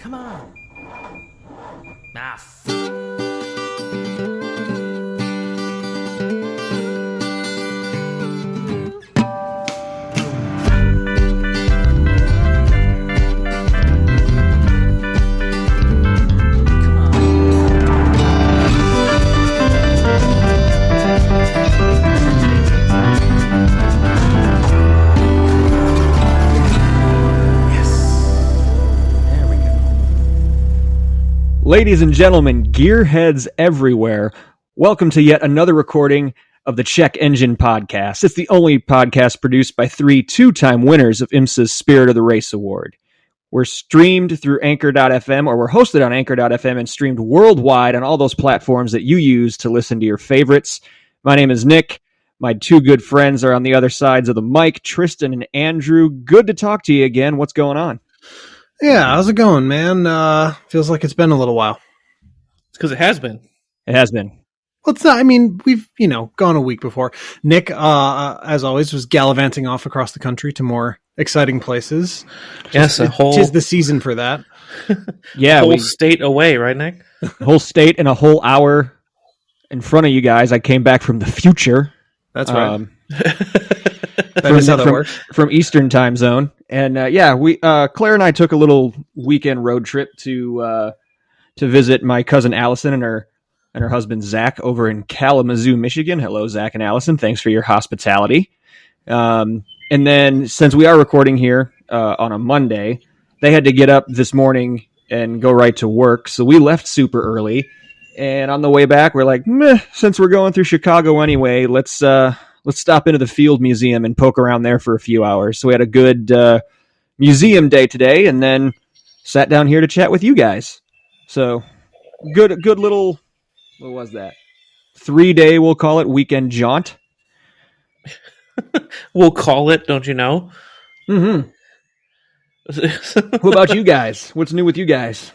Come on. Ladies and gentlemen, gearheads everywhere, welcome to yet another recording of the Check Engine Podcast. It's the only podcast produced by three two-time winners of IMSA's Spirit of the Race Award. We're streamed through Anchor.fm, or we're hosted on Anchor.fm and streamed worldwide on all those platforms that you use to listen to your favorites. My name is Nick. My two good friends are on the other sides of the mic, Tristan and Andrew. Good to talk to you again. What's going on? Yeah, how's it going, man? Feels like it's been a little while. It's because it has been. It has been. Well, it's not. I mean, we've, gone a week before. Nick, as always, was gallivanting off across the country to more exciting places. Yes, tis the season for that. Yeah, whole state away, right, Nick? Whole state in a whole hour in front of you guys. I came back from the future. That's right. That is how that works. From Eastern time zone. And we Claire and I took a little weekend road trip to visit my cousin Allison and her husband Zach over in Kalamazoo, Michigan. Hello, Zach and Allison. Thanks for your hospitality. And then since we are recording here on a Monday, they had to get up this morning and go right to work. So we left super early. And on the way back, we're like, since we're going through Chicago anyway, let's stop into the Field Museum and poke around there for a few hours. So we had a good museum day today, and then sat down here to chat with you guys. So good little, what was that? 3-day, we'll call it, weekend jaunt. We'll call it, don't you know? Mm-hmm. What about you guys? What's new with you guys?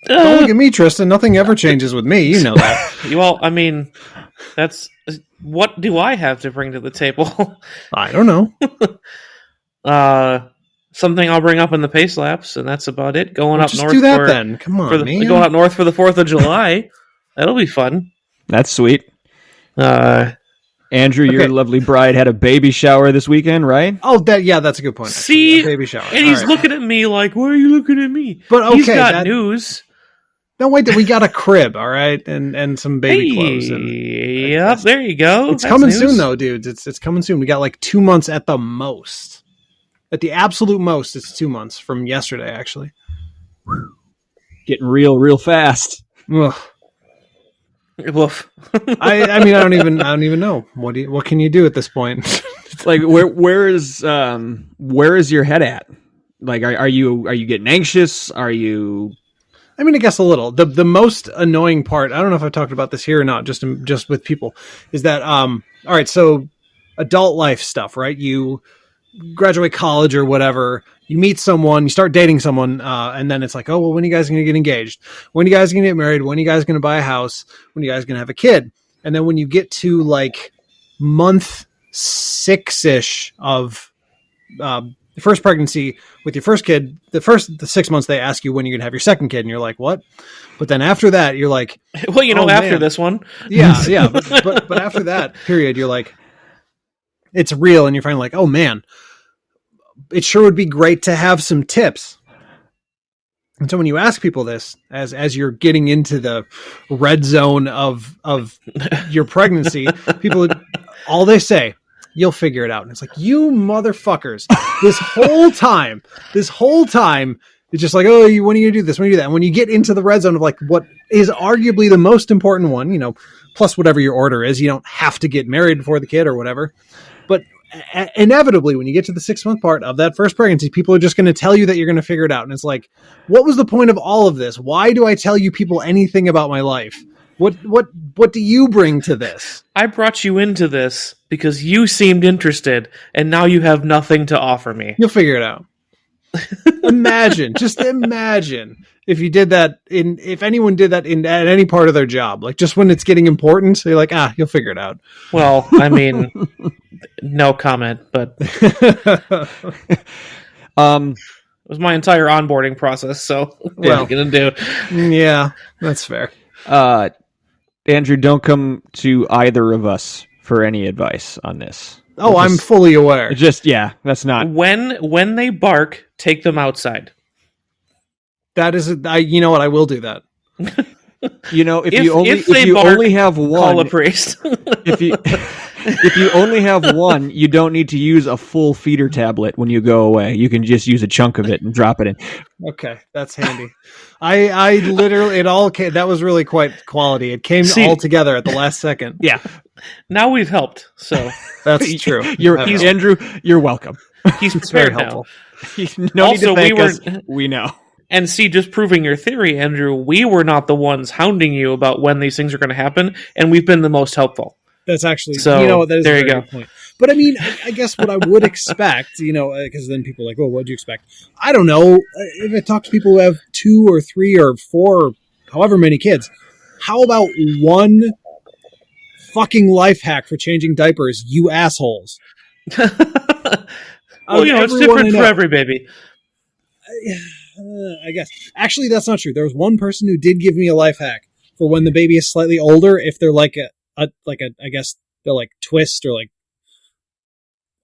Don't look at me, Tristan. Nothing ever changes with me. You know that. Well, I mean, what do I have to bring to the table? I don't know. Something I'll bring up in the pace laps, and that's about it. Going up north. Do that then. Come on, man. Going up north for the 4th of July. That'll be fun. That's sweet. Andrew, okay. Your lovely bride had a baby shower this weekend, right? Oh, that's a good point. See, a baby shower, and he's looking at me like, "Why are you looking at me?" But okay, he's got news. No, wait, we got a crib, all right, and some baby clothes. Yep, there you go. It's coming soon, though, dudes. It's coming soon. We got like 2 months at the most. At the absolute most, it's 2 months from yesterday, actually. Getting real fast. Ugh. Woof. I mean, I don't even know. What can you do at this point? It's like where is your head at? Like, are you getting anxious? Are you? I mean, I guess a little. The most annoying part, I don't know if I've talked about this here or not, just with people, is that, all right, so adult life stuff, right? You graduate college or whatever, you meet someone, you start dating someone, and then it's like, oh, well, when are you guys going to get engaged? When are you guys going to get married? When are you guys going to buy a house? When are you guys going to have a kid? And then when you get to like month 6-ish of the first pregnancy with your first kid, the 6 months they ask you when you're going to have your second kid, and you're like, what? But then after that, you're like, well, after this one. Yeah. But after that period, you're like, it's real. And you're finally like, oh man, it sure would be great to have some tips. And so when you ask people this, as you're getting into the red zone of your pregnancy, people, all they say, you'll figure it out. And it's like, you motherfuckers, this whole time, it's just like, oh, when are you going to do this? When are you do that? And when you get into the red zone of like what is arguably the most important one, plus whatever your order is, you don't have to get married before the kid or whatever. But inevitably, when you get to the 6-month part of that first pregnancy, people are just going to tell you that you're going to figure it out. And it's like, what was the point of all of this? Why do I tell you people anything about my life? What do you bring to this? I brought you into this because you seemed interested, and now you have nothing to offer me. You'll figure it out. Just imagine if you did that if anyone did that at any part of their job, like just when it's getting important, so you're like, you'll figure it out. Well, I mean, no comment, but was my entire onboarding process. So what are Well. you gonna do? Yeah, that's fair. Andrew, don't come to either of us for any advice on this. Oh, I'm fully aware. That's not. When they bark, take them outside. That is, you know what? I will do that. If you bark, only have Call one, a priest. if you only have one, you don't need to use a full feeder tablet when you go away. You can just use a chunk of it and drop it in. Okay, that's handy. I literally, that was really quite quality. It came all together at the last second. Yeah, Now we've helped. So that's true. Andrew, you're welcome. he's very prepared now. helpful. No need to Also, thank us. We know. And see, just proving your theory, Andrew, we were not the ones hounding you about when these things are going to happen, and we've been the most helpful. That's actually, So, that is there a you very go. good point. But I mean, I guess what I would expect, because then people are like, well, what'd you expect? I don't know. If I talk to people who have 2 or 3 or 4, or however many kids, how about one fucking life hack for changing diapers, you assholes? Well, it's different for every baby. I guess. Actually, that's not true. There was one person who did give me a life hack for when the baby is slightly older. If they're I guess they'll like twist or like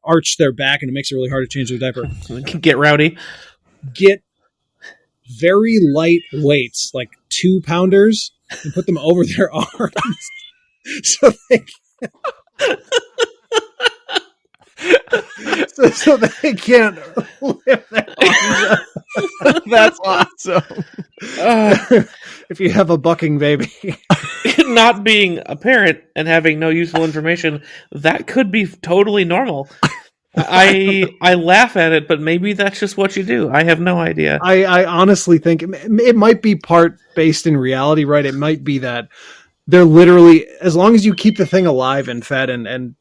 arch their back, and it makes it really hard to change their diaper. Get rowdy. Get very light weights, like 2-pounders, and put them over their arms, so they so they can't lift their arms up. That's awesome. If you have a bucking baby. Not being a parent and having no useful information, that could be totally normal. I laugh at it, but maybe that's just what you do. I have no idea. I honestly think it might be part based in reality, right? It might be that they're literally, as long as you keep the thing alive and fed and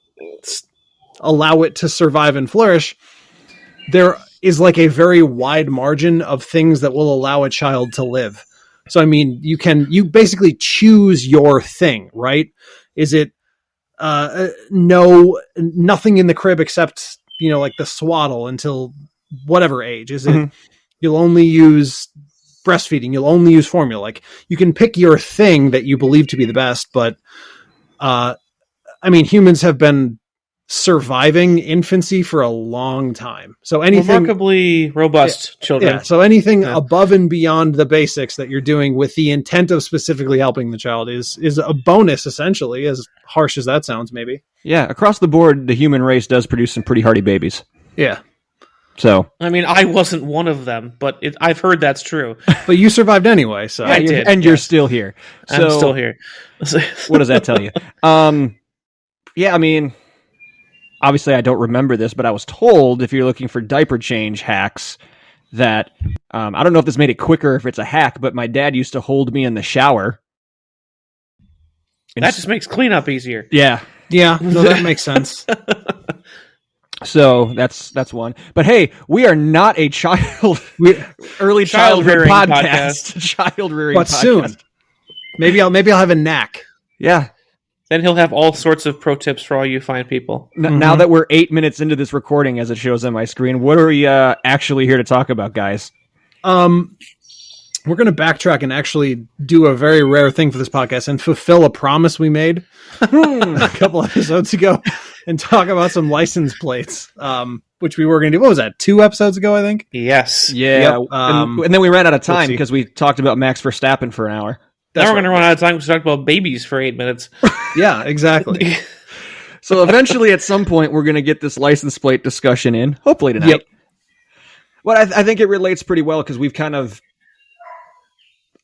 allow it to survive and flourish, there is like a very wide margin of things that will allow a child to live. So, I mean, you basically choose your thing, right? Is it, nothing in the crib except, like the swaddle until whatever age? Is it, you'll only use breastfeeding, you'll only use formula? Like, you can pick your thing that you believe to be the best, but, I mean, humans have been surviving infancy for a long time. So anything remarkably robust children. Yeah. So anything above and beyond the basics that you're doing with the intent of specifically helping the child is a bonus, essentially, as harsh as that sounds, maybe. Yeah, across the board, the human race does produce some pretty hardy babies. Yeah. So, I mean, I wasn't one of them, but I've heard that's true. But you survived anyway, so I did, and you're still here. So, I'm still here. What does that tell you? Yeah, I mean, obviously I don't remember this, but I was told if you're looking for diaper change hacks that, I don't know if this made it quicker, if it's a hack, but my dad used to hold me in the shower. That just makes cleanup easier. Yeah. Yeah, no, that makes sense. So that's one. But hey, we are not a early childhood rearing podcast. Child rearing But podcast. soon. Maybe I'll have a knack. Yeah. Then he'll have all sorts of pro tips for all you fine people. Now that we're 8 minutes into this recording, as it shows on my screen, what are we actually here to talk about, guys? We're going to backtrack and actually do a very rare thing for this podcast and fulfill a promise we made a couple episodes ago and talk about some license plates, which we were going to do. What was that? 2 episodes ago, I think. Yes. Yeah. Yep. And then we ran out of time see. because we talked about Max Verstappen for an hour. Now we're going to run out of time to talk about babies for 8 minutes. Yeah, exactly. So eventually, at some point, we're going to get this license plate discussion in. Hopefully tonight. Yep. Well, I think it relates pretty well because we've kind of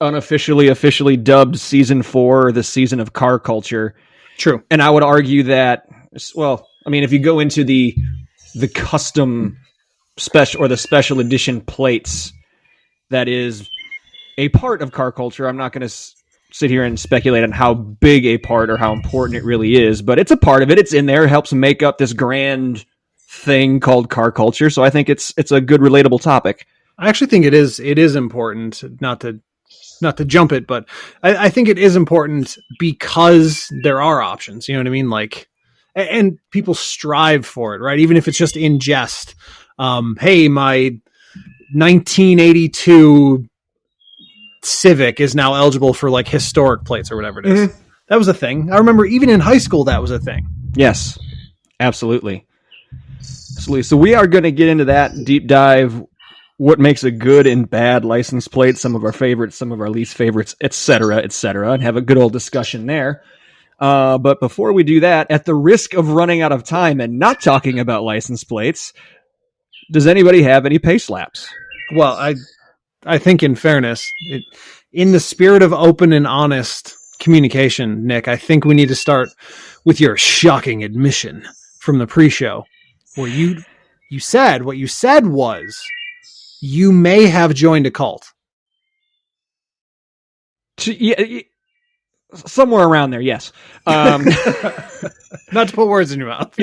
officially dubbed season 4 the season of car culture. True. And I would argue that, well, I mean, if you go into the custom special or the special edition plates, that is a part of car culture. I'm not going to sit here and speculate on how big a part or how important it really is, but it's a part of it. It's in there. It helps make up this grand thing called car culture. So I think it's a good relatable topic. I actually think it is important, not to jump it, but I think it is important because there are options, you know what I mean? Like, and people strive for it, right? Even if it's just in jest. Hey, my 1982 Civic is now eligible for like historic plates or whatever it is. Mhm. That was a thing. I remember even in high school that was a thing. Yes, absolutely. Absolutely. So we are going to get into that deep dive, what makes a good and bad license plate, some of our favorites, some of our least favorites, etc., and have a good old discussion there. But before we do that, at the risk of running out of time and not talking about license plates, does anybody have any pay slaps? Well, I think in fairness, in the spirit of open and honest communication, Nick, I think we need to start with your shocking admission from the pre-show, where you said what you said was you may have joined a cult. Yeah, somewhere around there, yes. Not to put words in your mouth.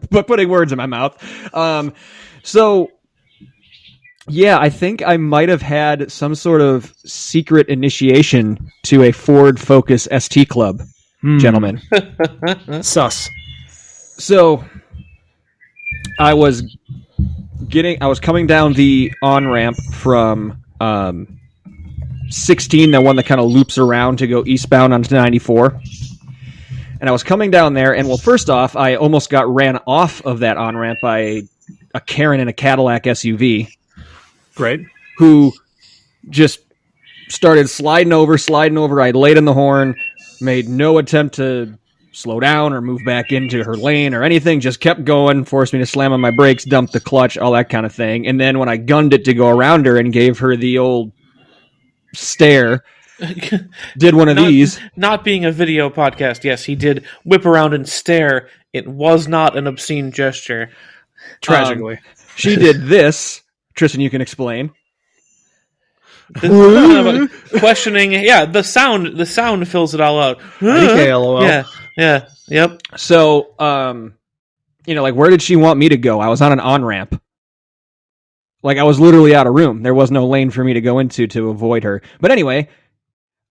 But putting words in my mouth. So, yeah, I think I might have had some sort of secret initiation to a Ford Focus ST Club, gentlemen. Sus. So, I was coming down the on-ramp from 16, the one that kind of loops around to go eastbound onto 94. And I was coming down there, and well, first off, I almost got ran off of that on-ramp by a Karen in a Cadillac SUV. Great. Who just started sliding over. I laid in the horn, made no attempt to slow down or move back into her lane or anything, just kept going, forced me to slam on my brakes, dump the clutch, all that kind of thing. And then when I gunned it to go around her and gave her the old stare, did one of these. Not being a video podcast, yes, he did whip around and stare. It was not an obscene gesture. Tragically. She did this. Tristan, you can explain. Questioning, yeah, the sound fills it all out. Okay, LOL. Yeah, yep. So, like, where did she want me to go? I was on an on-ramp. Like, I was literally out of room. There was no lane for me to go into to avoid her. But anyway,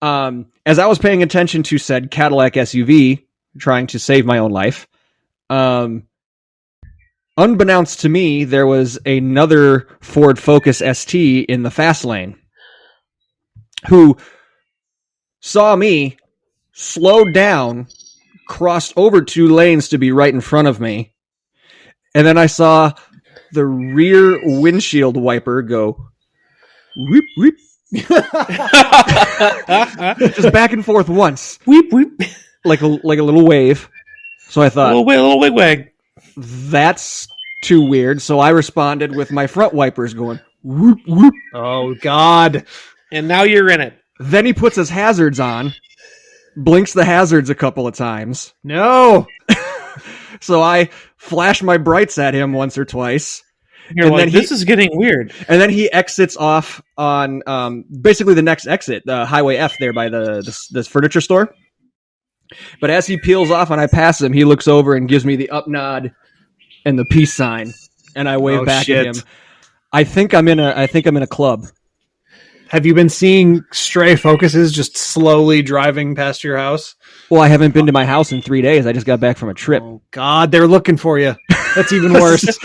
as I was paying attention to said Cadillac SUV, trying to save my own life, unbeknownst to me, there was another Ford Focus ST in the fast lane who saw me, slowed down, crossed over 2 lanes to be right in front of me, and then I saw the rear windshield wiper go whoop, whoop. Just back and forth once. Weep, weep. Like a little wave. So I thought, A little wig-wag. that's too weird. So I responded with my front wipers going whoop, whoop. Oh, God. And now you're in it. Then he puts his hazards on, blinks the hazards a couple of times. No. So I flash my brights at him once or twice. You're And like, then this is getting weird. And then he exits off on basically the next exit, Highway F there by this furniture store. But as he peels off and I pass him, he looks over and gives me the up nod and the peace sign, and I wave back at him. I think I'm in a club. Have you been seeing stray Focuses just slowly driving past your house? Well, I haven't been to my house in 3 days. I just got back from a trip. Oh, God, they're looking for you. That's even worse.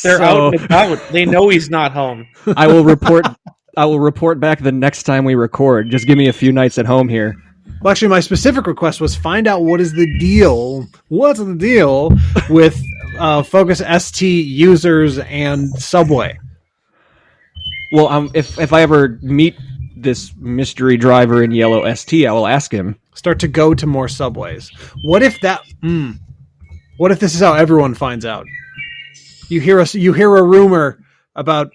They're out and about. They know he's not home. I will report back the next time we record. Just give me a few nights at home here. Well, actually, my specific request was find out what's the deal with Focus ST users and Subway. Well, if I ever meet this mystery driver in yellow ST, I will ask him. Start to go to more Subways. What if this is how everyone finds out? You hear a rumor about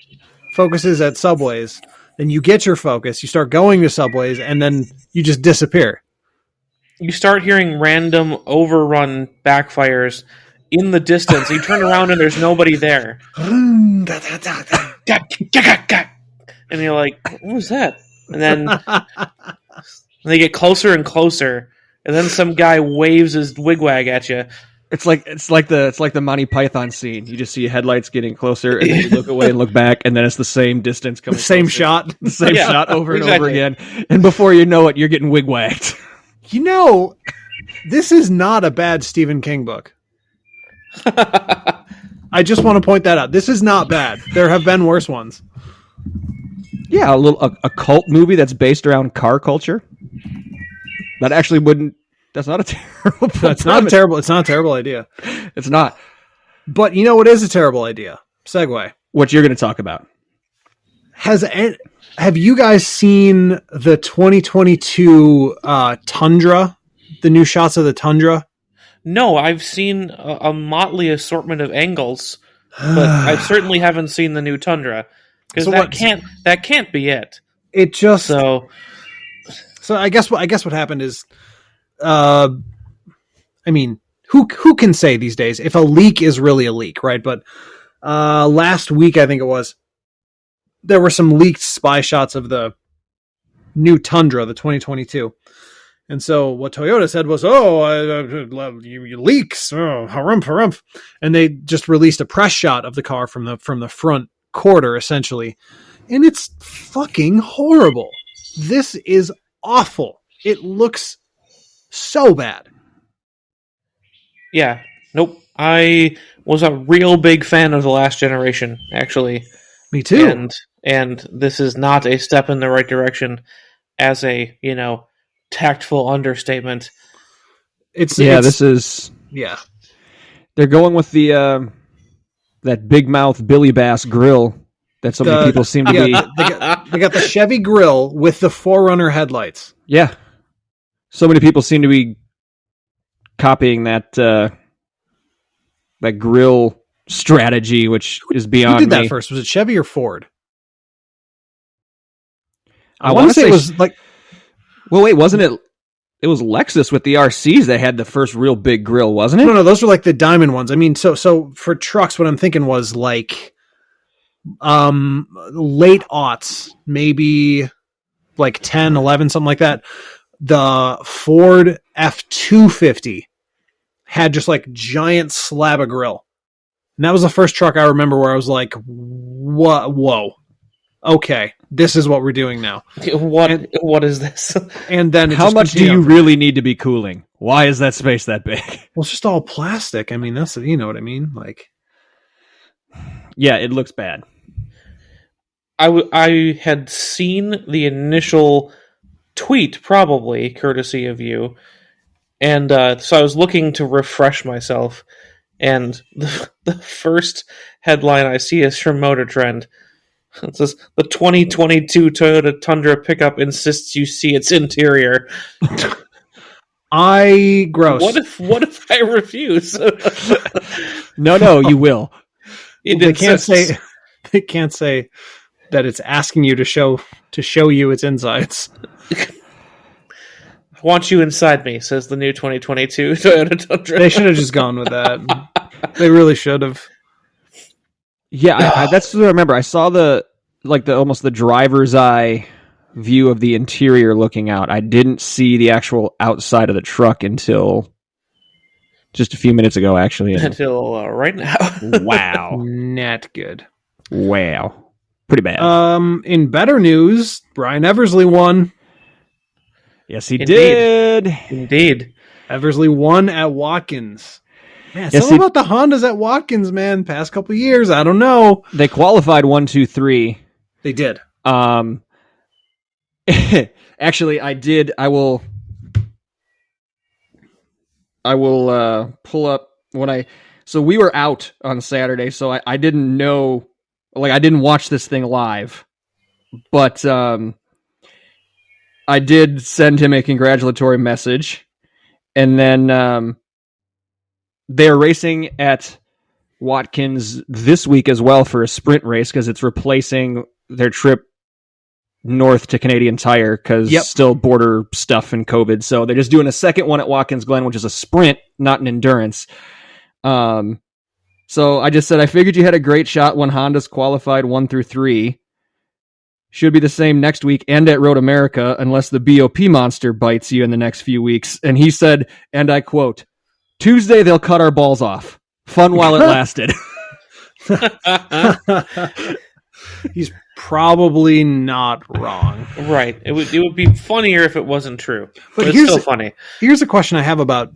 Focuses at Subways, then you get your Focus, you start going to Subways, and then you just disappear. You start hearing random overrun backfires in the distance. You turn around and there's nobody there. And you're like, what was that? And then they get closer and closer, and then some guy waves his wigwag at you. It's like the Monty Python scene. You just see headlights getting closer, and then you look away and look back, and then it's the same distance coming. The same closer. shot. The same Yeah, shot over and over exactly. again. And before you know it, you're getting wigwagged. You know, this is not a bad Stephen King book. I just want to point that out. This is not bad. There have been worse ones. Yeah, a cult movie that's based around car culture. That actually wouldn't. That's not a terrible. It's not terrible. It's not a terrible idea. It's not. But you know what is a terrible idea? Segue. What you're going to talk about? Have you guys seen the 2022 Tundra? The new shots of the Tundra? No, I've seen a motley assortment of angles, but I certainly haven't seen the new Tundra because So that can't be it. It just So I guess what happened is, I mean, who can say these days if a leak is really a leak, right? But last week I think it was, there were some leaked spy shots of the new Tundra, the 2022. And so what Toyota said was, you leaks, harumph, harumph. And they just released a press shot of the car from the front quarter, essentially. And it's fucking horrible. This is awful. It looks so bad. yeah, nope. I was a real big fan of the last generation, actually. Me too. And this is not a step in the right direction as a, tactful understatement. This is. Yeah. They're going with the that big mouth Billy Bass grill that so many people seem to be. They got the Chevy grill with the 4Runner headlights. Yeah, so many people seem to be copying that that grill strategy, which is beyond Who did me. that first? Was it Chevy or Ford? I want to say it say was like. Well, wait, wasn't it? It was Lexus with the RCs that had the first real big grill, wasn't it? No, those were like the diamond ones. I mean, so for trucks, what I'm thinking was like, late aughts, maybe like 10, 11, something like that. The Ford F-250 had just like giant slab of grill. And that was the first truck I remember where I was like, what? Whoa. Okay, this is what we're doing now. What is this? And then How much do you really need to be cooling? Why is that space that big? Well, it's just all plastic. I mean, that's, you know what I mean? Like, Yeah, it looks bad. I had seen the initial tweet, probably courtesy of you, and so I was looking to refresh myself, and the first headline I see is from Motor Trend. It says, the 2022 Toyota Tundra pickup insists you see its interior. Gross. What if I refuse? No, you will. They can't say that it's asking you to show you its insides. I want you inside me, says the new 2022 Toyota Tundra. They should have just gone with that. They really should have. Yeah, that's what I remember. I saw the almost the driver's eye view of the interior looking out. I didn't see the actual outside of the truck until just a few minutes ago, actually. Until right now. Wow. Not good. Wow. Pretty bad. In better news, Brian Eversley won. Yes, he Indeed. did. Indeed. Eversley won at Watkins. Man, Yes, something about the Hondas at Watkins, man. Past couple of years, I don't know. They qualified 1, 2, 3. They did. Actually, I did. I will pull up so we were out on Saturday, so I didn't know, I didn't watch this thing live, but I did send him a congratulatory message, and then they're racing at Watkins this week as well for a sprint race because it's replacing their trip north to Canadian Tire because still border stuff and COVID. So they're just doing a second one at Watkins Glen, which is a sprint, not an endurance. So I just said, I figured you had a great shot when Honda's qualified 1 through 3. Should be the same next week and at Road America unless the BOP monster bites you in the next few weeks. And he said, and I quote, Tuesday they'll cut our balls off. Fun while it lasted. He's probably not wrong. Right. It would be funnier if it wasn't true. But it's still funny. Here's a question I have about,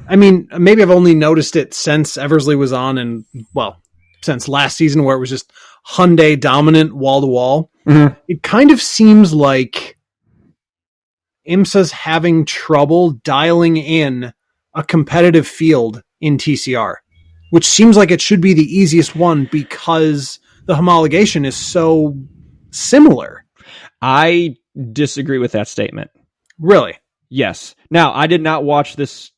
I mean, maybe I've only noticed it since Eversley was on, and, well, since last season where it was just Hyundai dominant wall to wall. Mhm. It kind of seems like IMSA's having trouble dialing in a competitive field in TCR, which seems like it should be the easiest one because the homologation is so similar. I disagree with that statement. Really? Yes. Now, I did not watch this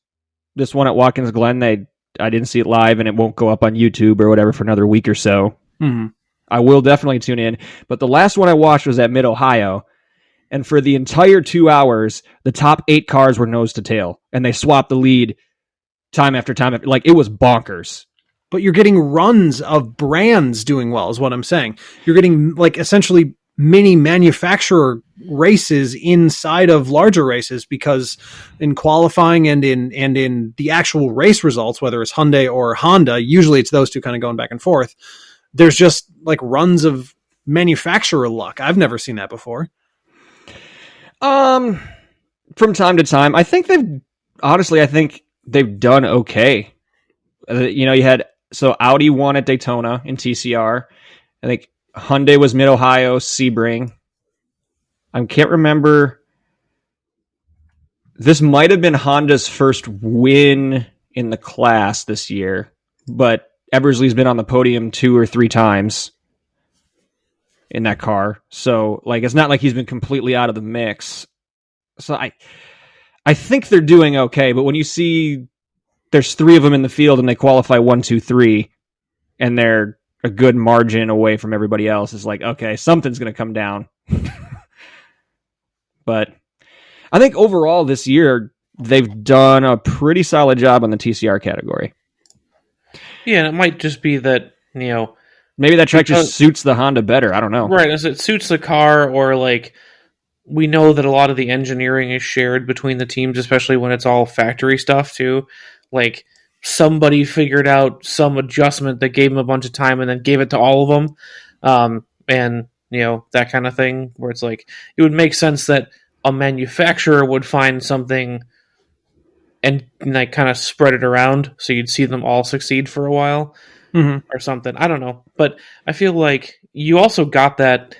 one at Watkins Glen. I didn't see it live, and it won't go up on YouTube or whatever for another week or so. Mm-hmm. I will definitely tune in. But the last one I watched was at Mid-Ohio, and for the entire 2 hours, the top 8 cars were nose to tail, and they swapped the lead time after time. Like, it was bonkers. But you're getting runs of brands doing well, is what I'm saying. You're getting like essentially mini manufacturer races inside of larger races, because in qualifying and in the actual race results, whether it's Hyundai or Honda, usually it's those two kind of going back and forth. There's just like runs of manufacturer luck. I've never seen that before. From time to time, I think they've done okay. You had Audi won at Daytona in TCR. I think Hyundai was Mid-Ohio, Sebring. I can't remember. This might have been Honda's first win in the class this year, but Ebersley's been on the podium 2 or 3 times in that car. So, like, it's not like he's been completely out of the mix. So I think they're doing okay, but when you see there's 3 of them in the field and they qualify 1, 2, 3, and they're a good margin away from everybody else, it's like, okay, something's going to come down. But I think overall this year, they've done a pretty solid job on the TCR category. Yeah, and it might just be that, maybe that track just suits the Honda better. I don't know. Right, as it suits the car, or like we know that a lot of the engineering is shared between the teams, especially when it's all factory stuff too. Like somebody figured out some adjustment that gave them a bunch of time and then gave it to all of them. And that kind of thing, where it's like, it would make sense that a manufacturer would find something and like kind of spread it around so you'd see them all succeed for a while. Mm-hmm. Or something. I don't know. But I feel like you also got that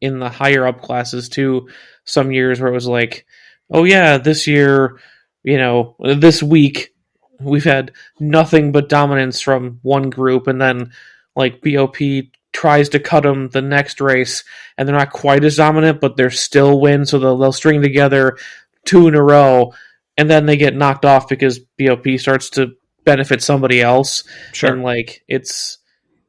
in the higher up classes too, some years where it was like, oh yeah, this year, this week, we've had nothing but dominance from one group, and then like BOP tries to cut them the next race, and they're not quite as dominant, but they're still win, so they'll string together 2 in a row, and then they get knocked off because BOP starts to benefit somebody else. Sure. And like it's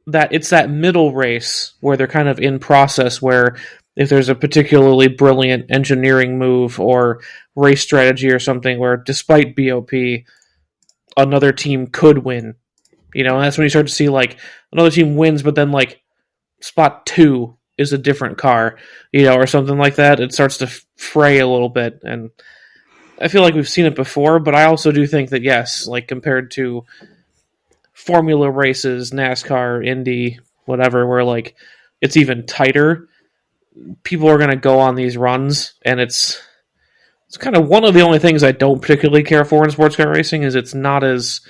that middle race where they're kind of in process, where if there's a particularly brilliant engineering move or race strategy or something where despite BOP another team could win, and that's when you start to see like another team wins, but then like spot 2 is a different car, or something like that. It starts to fray a little bit, and I feel like we've seen it before, but I also do think that, yes, like compared to formula races, NASCAR, Indy, whatever, where like it's even tighter, people are going to go on these runs, and it's kind of one of the only things I don't particularly care for in sports car racing is it's not as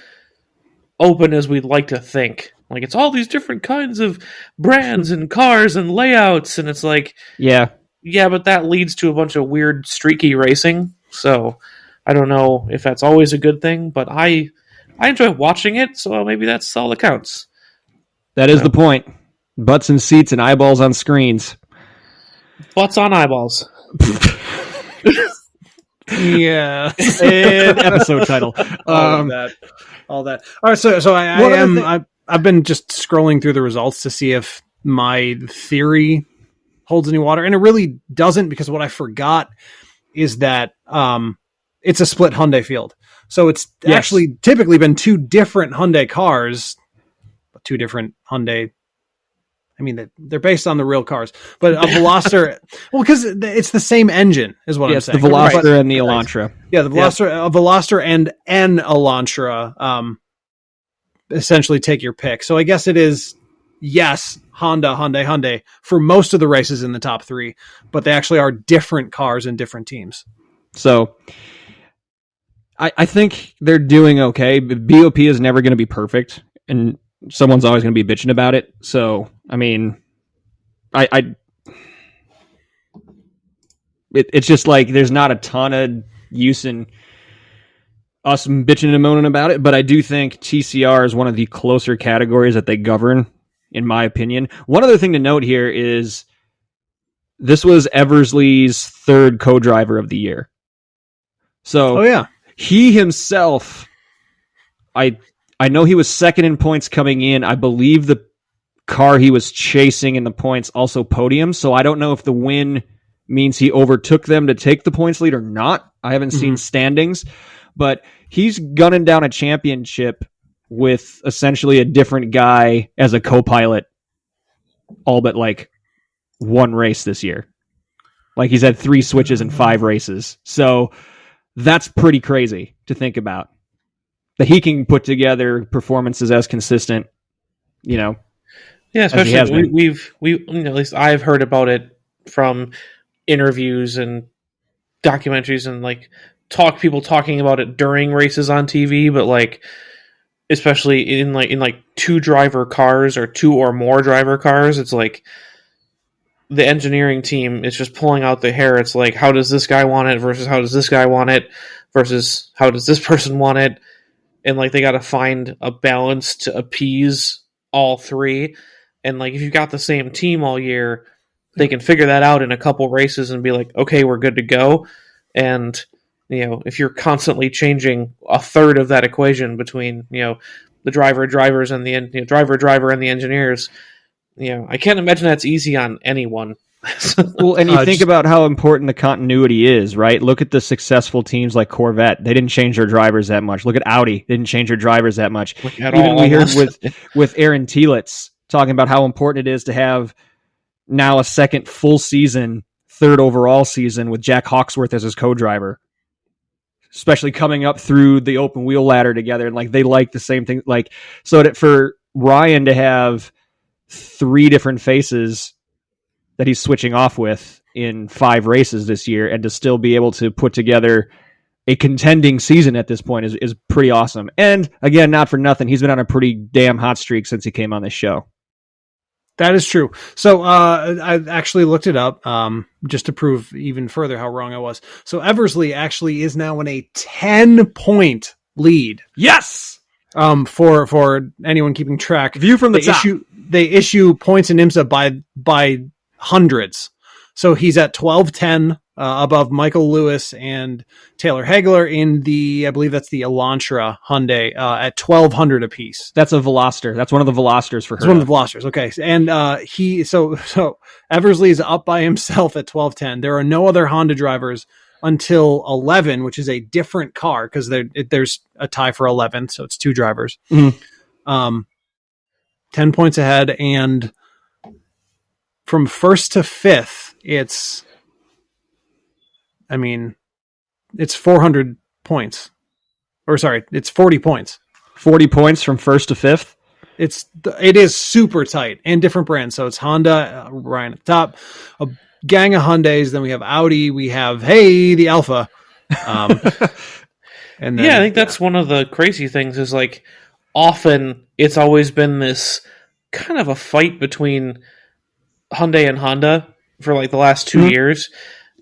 open as we'd like to think. Like, it's all these different kinds of brands and cars and layouts, and it's like, yeah, but that leads to a bunch of weird streaky racing. So I don't know if that's always a good thing, but I enjoy watching it, so maybe that's all that counts. That is the point. Butts in seats and eyeballs on screens. Butts on eyeballs. Yeah. And episode title. All that. All right, so I've been just scrolling through the results to see if my theory holds any water, and it really doesn't, because what I forgot is that it's a split Hyundai field. So it's actually typically been 2 different Hyundai cars, 2 different Hyundai. I mean, they're based on the real cars, but a Veloster, well, because it's the same engine is what I'm saying. The Veloster and the Elantra. Yeah, the Veloster, a Veloster and an Elantra, essentially take your pick. So I guess it is, yes, Honda, Hyundai for most of the races in the top 3, but they actually are different cars and different teams. So I think they're doing okay. BOP is never going to be perfect, and someone's always going to be bitching about it. So, I mean, it's just like there's not a ton of use in us bitching and moaning about it, but I do think TCR is one of the closer categories that they govern, in my opinion. One other thing to note here is this was Eversley's third co-driver of the year. So he himself, I know he was second in points coming in. I believe the car he was chasing in the points also podium. So I don't know if the win means he overtook them to take the points lead or not. I haven't seen standings, but he's gunning down a championship with essentially a different guy as a co-pilot, all but like one race this year. Like he's had 3 switches in 5 races. So that's pretty crazy to think about. That he can put together performances as consistent, Yeah, especially we've at least I've heard about it from interviews and documentaries and like people talking about it during races on TV, but like especially in 2 driver cars or 2 or more driver cars, it's like the engineering team is just pulling out the hair. It's like, how does this guy want it versus how does this guy want it versus how does this person want it? And like they got to find a balance to appease all 3. And like if you've got the same team all year, they can figure that out in a couple races and be like, okay, we're good to go. And if you're constantly changing a third of that equation between the drivers and the driver and the engineers, I can't imagine that's easy on anyone. Well, and you think about how important the continuity is, right? Look at the successful teams like Corvette. They didn't change their drivers that much. Look at Audi. They didn't change their drivers that much. Even we heard with Aaron Telitz talking about how important it is to have now a second full season, 3rd overall season with Jack Hawksworth as his co-driver, especially coming up through the open wheel ladder together. And like, they like the same thing. Like, so that for Ryan to have 3 different faces that he's switching off with in 5 races this year and to still be able to put together a contending season at this point is pretty awesome. And again, not for nothing, he's been on a pretty damn hot streak since he came on this show. That is true. So I actually looked it up just to prove even further how wrong I was. So Eversley actually is now in a 10-point lead. Yes! For anyone keeping track. View from the top. They issue points in IMSA by hundreds. So he's at 1210 above Michael Lewis and Taylor Hagler in I believe that's the Elantra Hyundai at 1200 apiece. That's a Veloster. That's one of the Velosters for her. It's one of the Velosters. Okay. And so Eversley is up by himself at 1210. There are no other Honda drivers until 11, which is a different car because there's a tie for 11. So it's 2 drivers. 10 points ahead. And from 1st to 5th, it's 400 points. Or sorry, it's 40 points. 40 points from 1st to 5th? It is super tight and different brands. So it's Honda, Ryan at the top, a gang of Hyundais. Then we have Audi. We have, the Alpha. And then, I think that's one of the crazy things is like often it's always been this kind of a fight between Hyundai and Honda for like the last 2 years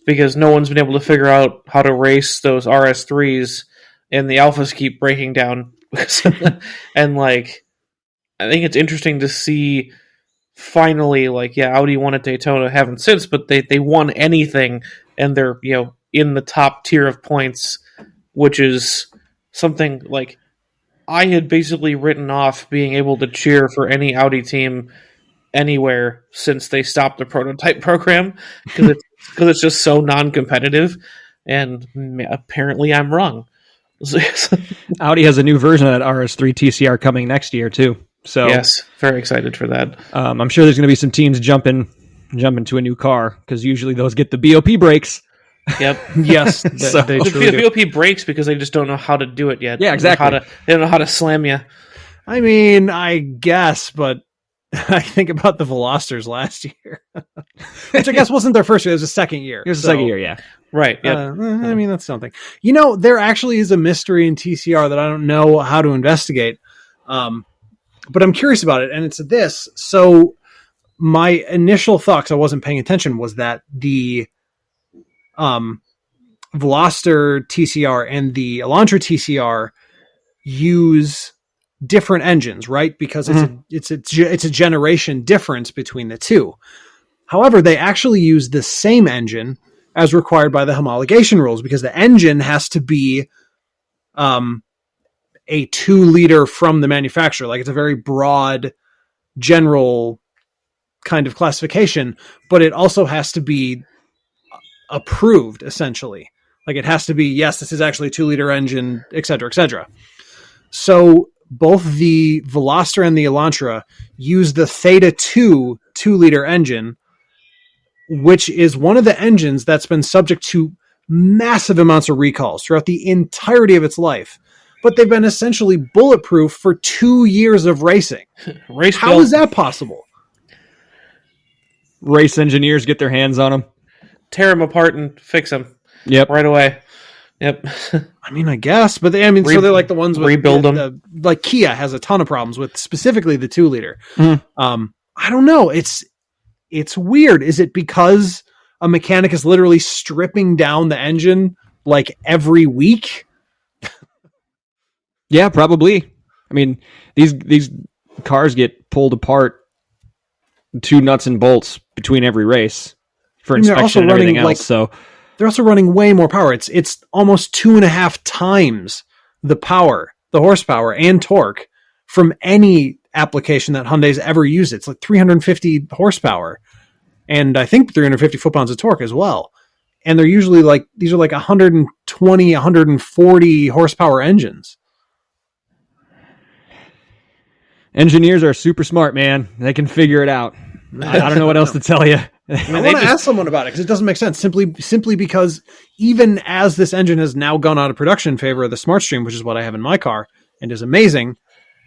because no one's been able to figure out how to race those RS3s and the Alphas keep breaking down. And like, I think it's interesting to see finally, like, Audi won at Daytona, haven't since, but they won anything and they're, in the top tier of points, which is something like I had basically written off being able to cheer for any Audi team anywhere since they stopped the prototype program because it's just so non-competitive, and apparently I'm wrong. Audi has a new version of that RS3 TCR coming next year too. So yes, very excited for that. I'm sure there's going to be some teams jumping to a new car because usually those get the BOP brakes. Yep. Yes. The BOP breaks because they just don't know how to do it yet. Yeah, exactly. They don't know how to slam you. I mean, I guess, but I think about the Velosters last year, which I guess wasn't their first year. It was the second year. It was the second year, yeah. Right. Yep. I mean, that's something. There actually is a mystery in TCR that I don't know how to investigate. But I'm curious about it, and it's this. So my initial thought, 'cause I wasn't paying attention, was that the Veloster TCR and the Elantra TCR use different engines, right? Because it's a generation difference between the two. However, they actually use the same engine as required by the homologation rules, because the engine has to be a 2-liter from the manufacturer. Like, it's a very broad, general kind of classification, but it also has to be approved, essentially. Like, it has to be, yes, this is actually a 2-liter engine, et cetera, et cetera. So both the Veloster and the Elantra use the Theta 2 2-liter engine, which is one of the engines that's been subject to massive amounts of recalls throughout the entirety of its life. But they've been essentially bulletproof for 2 years of racing. How is that possible? Race engineers get their hands on them. Tear them apart and fix them. Yep. Right away. Yep. I mean, I guess, but so they're like the ones with rebuild them. Like Kia has a ton of problems with specifically the 2-liter. I don't know. It's weird. Is it because a mechanic is literally stripping down the engine like every week? Yeah, probably. I mean, these cars get pulled apart, 2 nuts and bolts between every race for inspection and everything else. So they're also running way more power. It's almost 2.5 times the power, the horsepower and torque from any application that Hyundai's ever used. It's like 350 horsepower, and I think 350 foot-pounds of torque as well. And they're usually like, these are like 120, 140 horsepower engines. Engineers are super smart, man. They can figure it out. I don't know what else to tell you. I want to ask someone about it because it doesn't make sense. Simply because even as this engine has now gone out of production in favor of the SmartStream, which is what I have in my car and is amazing,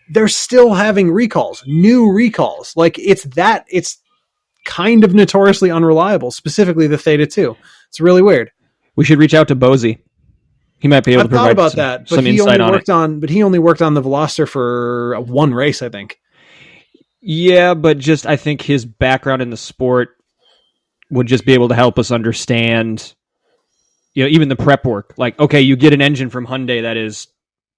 they're still having recalls, new recalls. Like, it's kind of notoriously unreliable, specifically the Theta 2. It's really weird. We should reach out to Bozy. He might be able to provide some insight on it. But he only worked on the Veloster for one race, I think. Yeah, but just I think his background in the sport would just be able to help us understand, even the prep work. Like, okay, you get an engine from Hyundai that is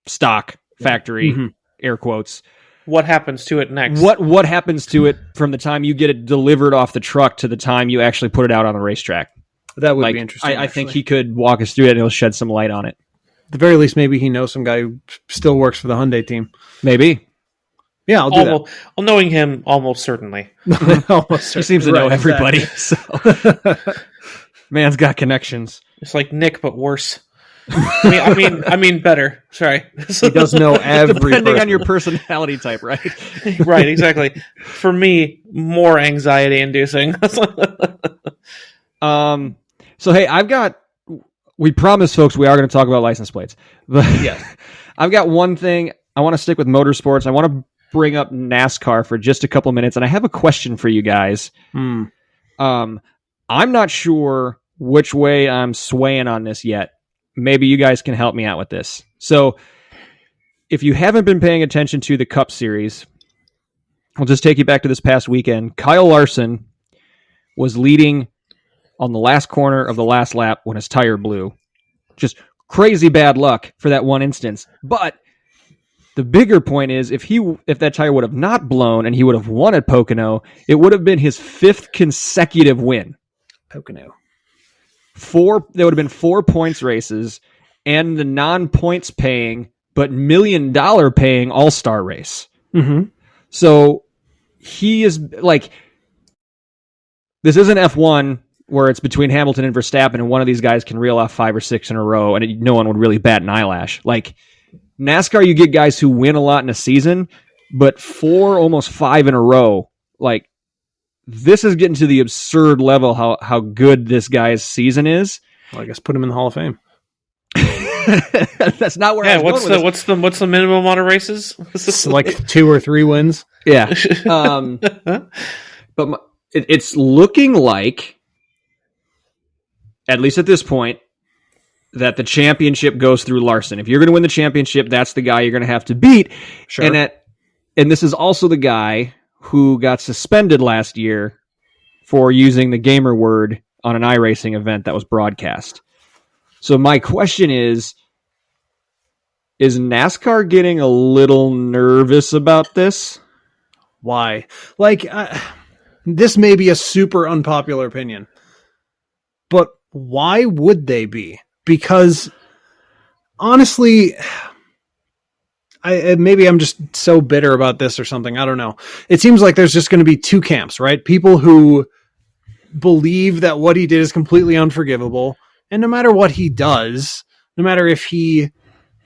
stock, factory, air quotes. What happens to it next? What happens to it from the time you get it delivered off the truck to the time you actually put it out on the racetrack? That would be interesting. I think he could walk us through it and he'll shed some light on it. At the very least, maybe he knows some guy who still works for the Hyundai team. Maybe. Yeah, I'll do that. Well, knowing him, almost certainly. He seems to know everybody. Exactly. So. Man's got connections. It's like Nick, but worse. I mean better. Sorry. He does know every Depending on your personality type, right? Right, exactly. For me, more anxiety inducing. So hey, we promised folks we are going to talk about license plates. But yes. I've got one thing. I want to stick with motorsports. I want to bring up NASCAR for just a couple minutes, and I have a question for you guys. I'm not sure which way I'm swaying on this yet. Maybe you guys can help me out with this. So if you haven't been paying attention to the Cup Series, I'll just take you back to this past weekend. Kyle Larson was leading on the last corner of the last lap when his tire blew. Just crazy bad luck for that one instance. But the bigger point is if that tire would have not blown and he would have won at Pocono, it would have been his 5th consecutive win. Pocono. There would have been 4 points races and the non-points paying but $1 million paying all-star race. Mm-hmm. So he is like, this isn't F1 where it's between Hamilton and Verstappen and one of these guys can reel off 5 or 6 in a row and no one would really bat an eyelash. Like NASCAR, you get guys who win a lot in a season, but 4, almost 5 in a row. Like, this is getting to the absurd level how good this guy's season is. Well, I guess put him in the Hall of Fame. That's not where I was going with this. What's the minimum amount of races? Like 2 or 3 wins. Yeah. But it's looking like, at least at this point, that the championship goes through Larson. If you're going to win the championship, that's the guy you're going to have to beat. Sure. And And this is also the guy who got suspended last year for using the gamer word on an iRacing event that was broadcast. So my question is NASCAR getting a little nervous about this? Why? Like, this may be a super unpopular opinion, but why would they be? Because honestly, maybe I'm just so bitter about this or something. I don't know. It seems like there's just going to be two camps, right? People who believe that what he did is completely unforgivable, and no matter what he does, no matter if he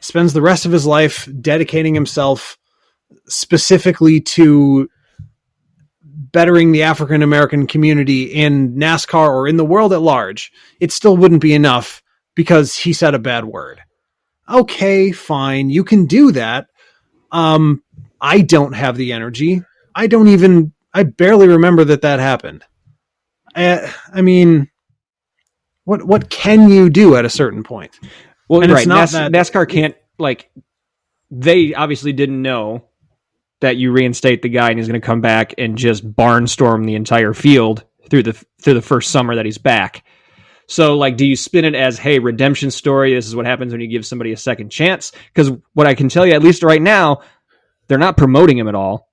spends the rest of his life dedicating himself specifically to bettering the African American community in NASCAR or in the world at large, it still wouldn't be enough because he said a bad word. Okay, fine. You can do that. I don't have the energy. I barely remember that happened. I mean, what can you do at a certain point? Well, and right. It's not NASCAR can't, like, they obviously didn't know that you reinstate the guy and he's going to come back and just barnstorm the entire field through the first summer that he's back. So, like, do you spin it as, hey, redemption story, this is what happens when you give somebody a second chance? Because what I can tell you, at least right now, they're not promoting him at all.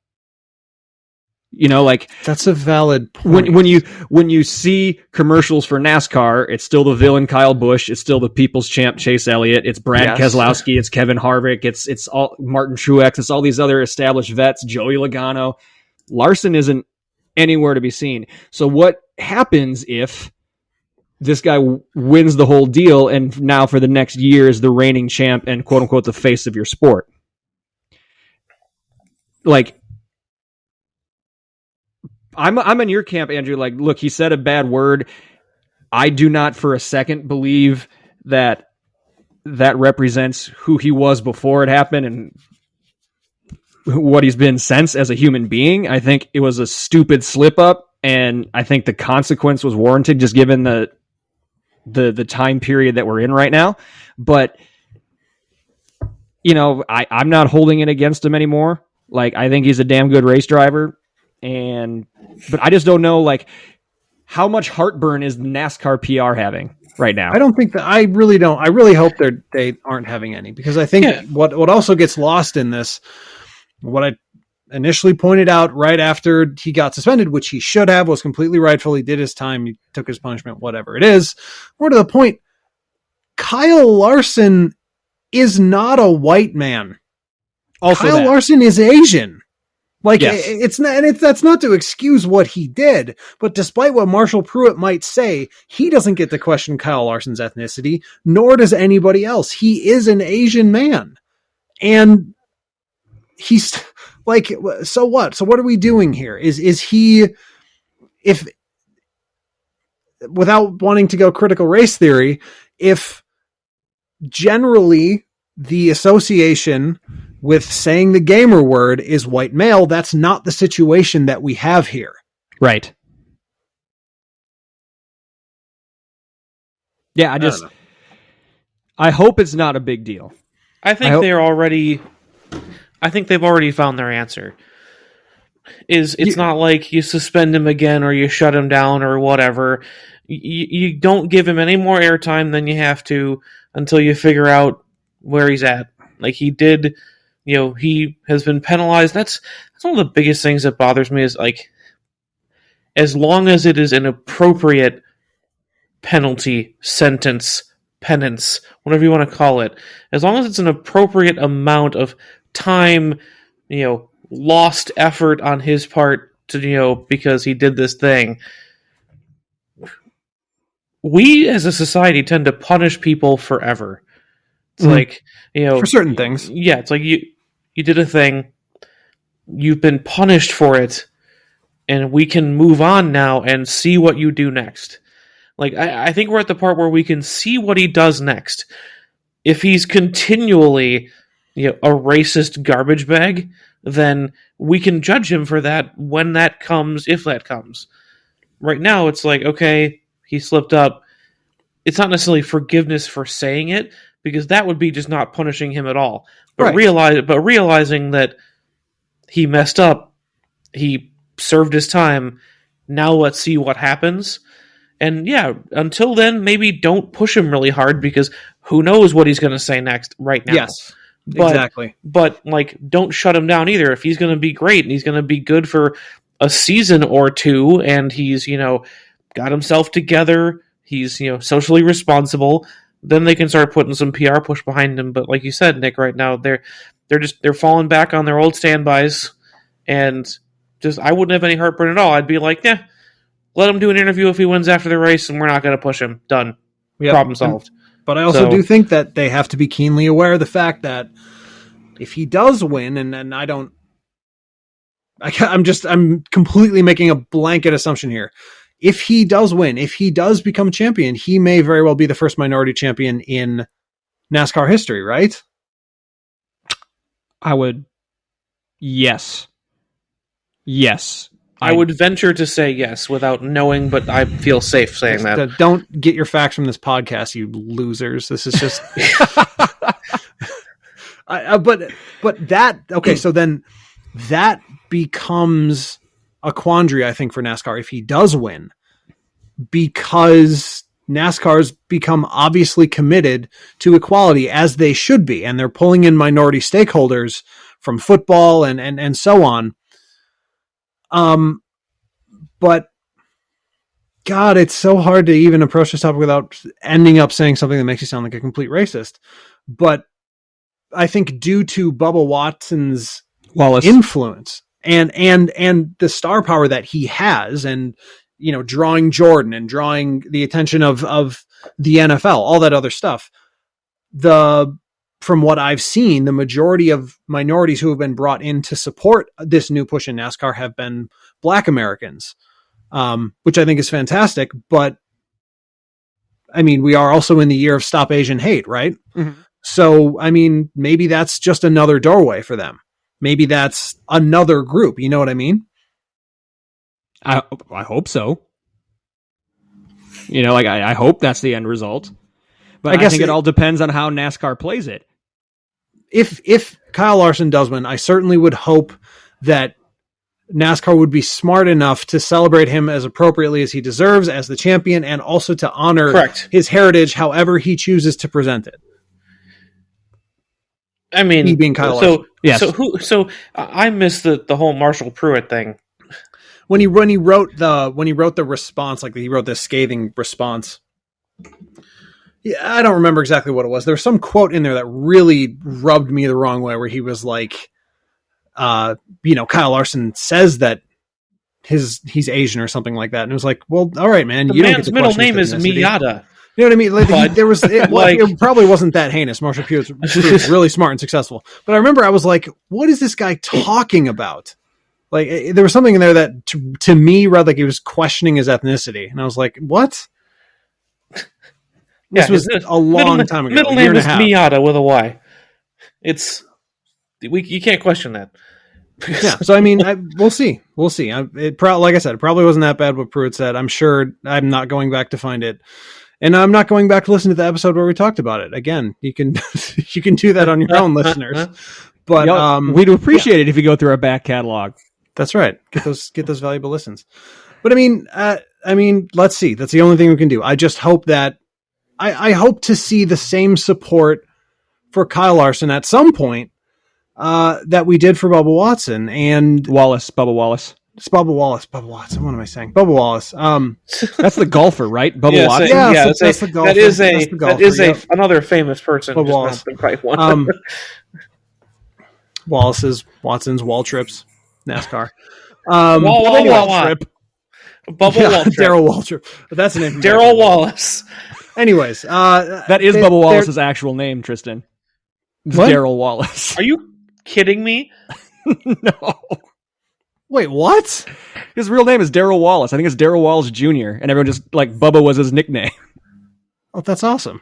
You know, like, that's a valid point. When you see commercials for NASCAR, it's still the villain Kyle Busch, it's still the people's champ Chase Elliott, it's Brad Keselowski, it's Kevin Harvick, it's all Martin Truex, it's all these other established vets, Joey Logano. Larson isn't anywhere to be seen. So what happens if this guy wins the whole deal and now for the next year is the reigning champ and quote unquote the face of your sport? Like, I'm in your camp, Andrew. Like, look, he said a bad word. I do not for a second believe that represents who he was before it happened and what he's been since as a human being. I think it was a stupid slip up, and I think the consequence was warranted just given the time period that we're in right now. But, you know, I'm not holding it against him anymore. Like, I think he's a damn good race driver. But I just don't know, like, how much heartburn is NASCAR PR having right now? I don't think that. I really don't. I really hope they aren't having any, because I think what also gets lost in this, what I initially pointed out right after he got suspended, which he should have, was completely rightful. He did his time. He took his punishment, whatever it is. More to the point, Kyle Larson is not a white man. Also, Kyle Larson is Asian. Like, yes. It's not, and that's not to excuse what he did, but despite what Marshall Pruitt might say, he doesn't get to question Kyle Larson's ethnicity, nor does anybody else. He is an Asian man. And he's like, so what? So what are we doing here? Is he, if, without wanting to go critical race theory, if generally the association with saying the gamer word is white male, that's not the situation that we have here. Right. Yeah, I hope it's not a big deal. I think they've already found their answer. It's not like you suspend him again or you shut him down or whatever. You don't give him any more airtime than you have to until you figure out where he's at. Like he did, he has been penalized. That's one of the biggest things that bothers me is, like, as long as it is an appropriate penalty, sentence, penance, whatever you want to call it, as long as it's an appropriate amount of time, lost effort on his part to, because he did this thing. We as a society tend to punish people forever. It's like, for certain things. Yeah, it's like you did a thing, you've been punished for it, and we can move on now and see what you do next. Like, I think we're at the part where we can see what he does next. If he's continually, a racist garbage bag, then we can judge him for that when that comes, if that comes. Right now, it's like, okay, he slipped up. It's not necessarily forgiveness for saying it, because that would be just not punishing him at all. But right. realizing that he messed up. He served his time. Now let's see what happens. And yeah, until then, maybe don't push him really hard because who knows what he's going to say next right now. Yes, But- exactly. But like, don't shut him down either. If he's going to be great and he's going to be good for a season or two, and he's got himself together, he's socially responsible, then they can start putting some PR push behind him. But like you said, Nick, right now they're falling back on their old standbys, and just I wouldn't have any heartburn at all. I'd be like, yeah, let him do an interview if he wins after the race, and we're not going to push him. Done. Yep. Problem solved. But I also So- do think that they have to be keenly aware of the fact that if he does win, and I'm completely making a blanket assumption here. If he does win, if he does become champion, he may very well be the first minority champion in NASCAR history, right? I would. Yes. I would venture to say yes without knowing, but I feel safe saying that. Don't get your facts from this podcast, you losers. This is just. But that okay. So then that becomes a quandary, I think, for NASCAR if he does win, because NASCAR's become obviously committed to equality as they should be, and they're pulling in minority stakeholders from football and so on. But God, it's so hard to even approach this topic without ending up saying something that makes you sound like a complete racist. But I think due to Bubba Watson's Wallace. influence and the star power that he has, and drawing Jordan and drawing the attention of the NFL, all that other stuff, from what I've seen, the majority of minorities who have been brought in to support this new push in NASCAR have been Black Americans, which I think is fantastic. But I mean, we are also in the year of Stop Asian Hate, right? Mhm. So, I mean, maybe that's just another doorway for them. Maybe that's another group. You know what I mean? I hope so. I hope that's the end result. But I guess think it all depends on how NASCAR plays it. If Kyle Larson does win, I certainly would hope that NASCAR would be smart enough to celebrate him as appropriately as he deserves as the champion, and also to honor Correct. his heritage however he chooses to present it. I mean, He being Kyle Larson. Yes. So I missed the whole Marshall Pruitt thing. When he wrote the response, like he wrote this scathing response. Yeah, I don't remember exactly what it was. There was some quote in there that really rubbed me the wrong way, where he was like, Kyle Larson says that he's Asian or something like that, and it was like, well, all right, man, The you don't get man's to middle question name his is ethnicity. Miata. You know what I mean? Like, But, there was like- it probably wasn't that heinous. Marshall Pruitt's really smart and successful, but I remember I was like, what is this guy talking about? Like, there was something in there that to me read like he was questioning his ethnicity, and I was like, what? This was his a long time ago. Middle a year name and a is half. Miata with a Y. You can't question that. Yeah, so I mean, we'll see. Like I said, it probably wasn't that bad what Pruitt said. I'm sure I'm not going back to find it, and I'm not going back to listen to the episode where we talked about it. Again, you can you can do that on your own, listeners. But We'd appreciate it if you go through our back catalog. that's right. Get those valuable listens. But I mean, let's see. That's the only thing we can do. I just hope that I hope to see the same support for Kyle Larson at some point that we did for Bubba Watson and Bubba Wallace. it's Bubba Watson. What am I saying? Bubba Wallace. That's the golfer, right? Bubba Yeah, Watson. Yeah, yeah, that's the golfer. that is That's the golfer, yep. another famous person. Bubba just Wallace. not the right one. Watson's, Waltrips, NASCAR. Bubba Wallace. Bubba Yeah, Wallace. Darrell Waltrip. But that's the name. from Darrell Wallace. Anyways, That is Bubba Wallace's actual name, Tristan. It's What? Darrell Wallace. Are you kidding me? No. Wait, what? His real name is Darrell Wallace. I think it's Darrell Wallace Jr. And everyone just, like, Bubba was his nickname. Oh, that's awesome.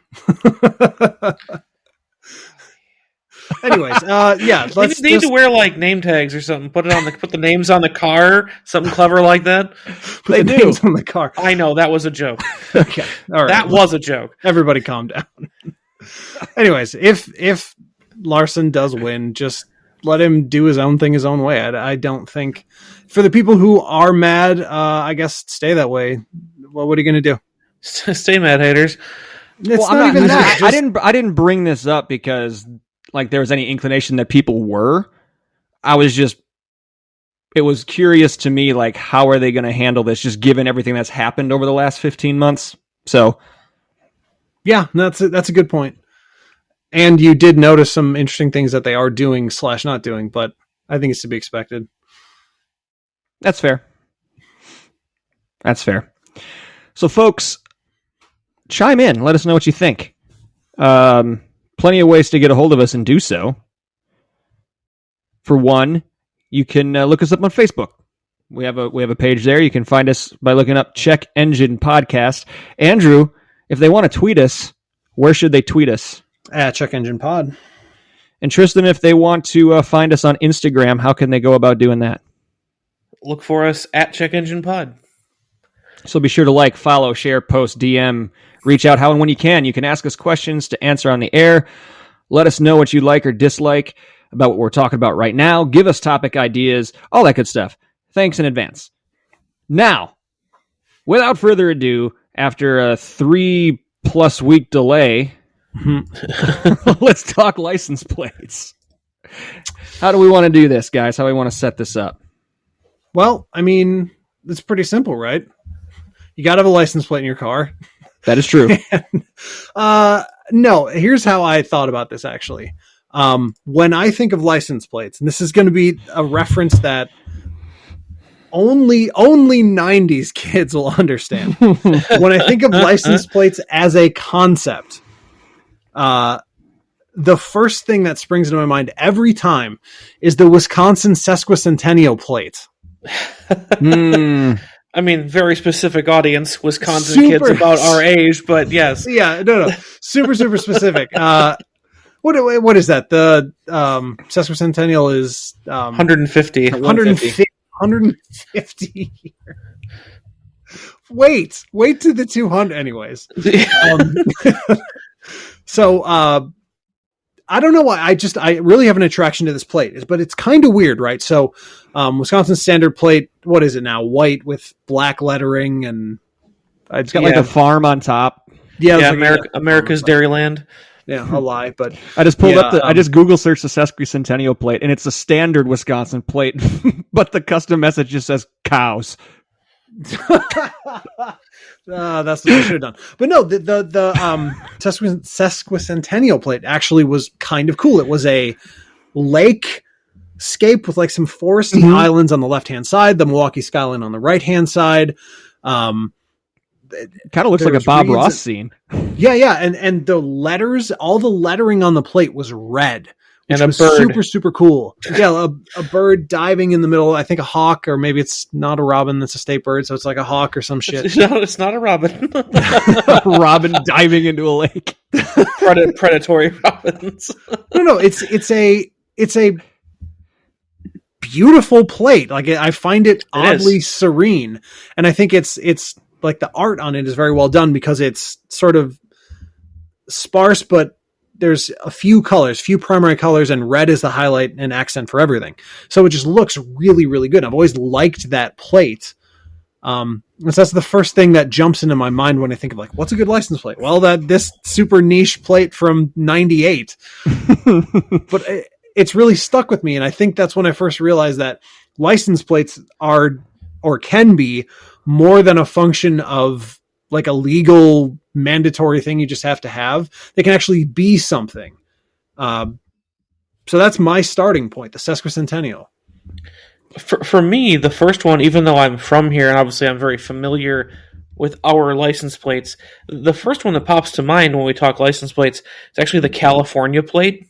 Anyways, yeah, They let's just need to wear like name tags or something. Put the names on the car, something clever like that. put they the do. names on the car. I know that was a joke. Okay, all right. That was a joke. Everybody calm down. Anyways, if Larson does win, just let him do his own thing his own way. I don't think, for the people who are mad, I guess stay that way. Well, what are you going to do? Stay mad, haters. It's Well, not even that. I didn't bring this up because like there was any inclination that people were. It was curious to me, like, how are they going to handle this, just given everything that's happened over the last 15 months? So, yeah, that's a good point. And you did notice some interesting things that they are doing / not doing, but I think it's to be expected. that's fair. That's fair. So, folks, chime in. Let us know what you think. Plenty of ways to get a hold of us and do so. For one, you can look us up on Facebook. We have a page there. You can find us by looking up Check Engine Podcast. Andrew, if they want to tweet us, where should they tweet us? At Check Engine Pod. And Tristan, if they want to find us on Instagram, how can they go about doing that? Look for us at Check Engine Pod. So be sure to like, follow, share, post, DM, reach out how and when you can. You can ask us questions to answer on the air. Let us know what you like or dislike about what we're talking about right now. Give us topic ideas, all that good stuff. Thanks in advance. Now, without further ado, after a 3+ week delay, let's talk license plates. How do we want to do this, guys? How do we want to set this up? Well, I mean, it's pretty simple, right? You got to have a license plate in your car. That is true. No, here's how I thought about this, actually. When I think of license plates, and this is going to be a reference that only 90s kids will understand. When I think of license plates as a concept, the first thing that springs into my mind every time is the Wisconsin sesquicentennial plate. I mean, very specific audience, Wisconsin kids about our age, but yes. Yeah, no. Super specific. What is that? The sesquicentennial is 150. 150 years. Wait to the 200. Anyways. So I don't know why. I really have an attraction to this plate, but it's kind of weird, right? So Wisconsin standard plate, what is it now? White with black lettering, and It's got like a farm on top. Yeah, like America's Dairyland. Yeah, a lie, but I just pulled up I just Google searched the sesquicentennial plate, and it's a standard Wisconsin plate, but the custom message just says cows. That's what I should have done. But no, the sesquicentennial plate actually was kind of cool. It was a lakescape with like some foresty islands on the left-hand side, the Milwaukee skyline on the right-hand side. It kind of looks like a Bob Ross scene. Yeah, and the letters, all the lettering on the plate was red. And a was bird. super cool. Yeah, a bird diving in the middle. I think a hawk, or maybe it's not a robin. That's a state bird, so it's like a hawk or some shit. It's not a robin. Robin diving into a lake. Predatory robins. No. It's a beautiful plate. Like I find it oddly serene, and I think it's like the art on it is very well done because it's sort of sparse, but there's a few primary colors, and red is the highlight and accent for everything. So it just looks really, really good. I've always liked that plate. So that's the first thing that jumps into my mind when I think of like, what's a good license plate? Well, this super niche plate from 98, but it's really stuck with me. And I think that's when I first realized that license plates are, or can be, more than a function of like a legal mandatory thing you just have to have. They can actually be something. So that's my starting point, the sesquicentennial. For me, the first one, even though I'm from here and obviously I'm very familiar with our license plates, the first one that pops to mind when we talk license plates is actually the California plate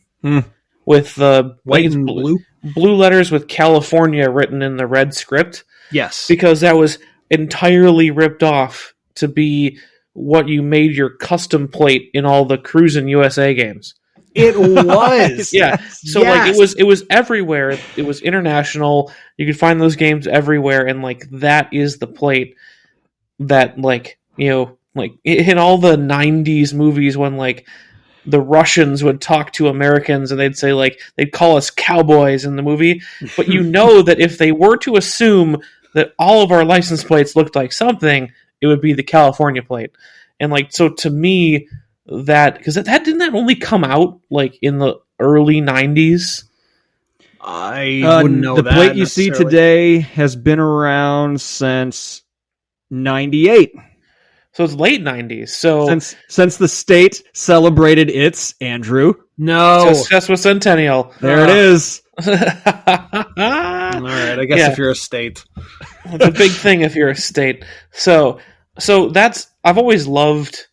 with the White and blue letters with California written in the red script. Yes. Because that was entirely ripped off to be what you made your custom plate in all the Cruisin' USA games. It was. Yeah. So like it was everywhere. It was international. You could find those games everywhere, and like that is the plate that like, you know, like in all the 90s movies when like the Russians would talk to Americans and they'd say, like, they'd call us cowboys in the movie. But you know that if they were to assume that all of our license plates looked like something, it would be the California plate. And, like, so to me, that, because that didn't that only come out, like, in the early 90s? I wouldn't know the that. plate you see necessarily. today has been around since 98. So it's late 90s. So Since the state celebrated its, Andrew. No. Sesquicentennial. There it is. All right. I guess Yeah. if you're a state. It's a big thing if you're a state. So that's I've always loved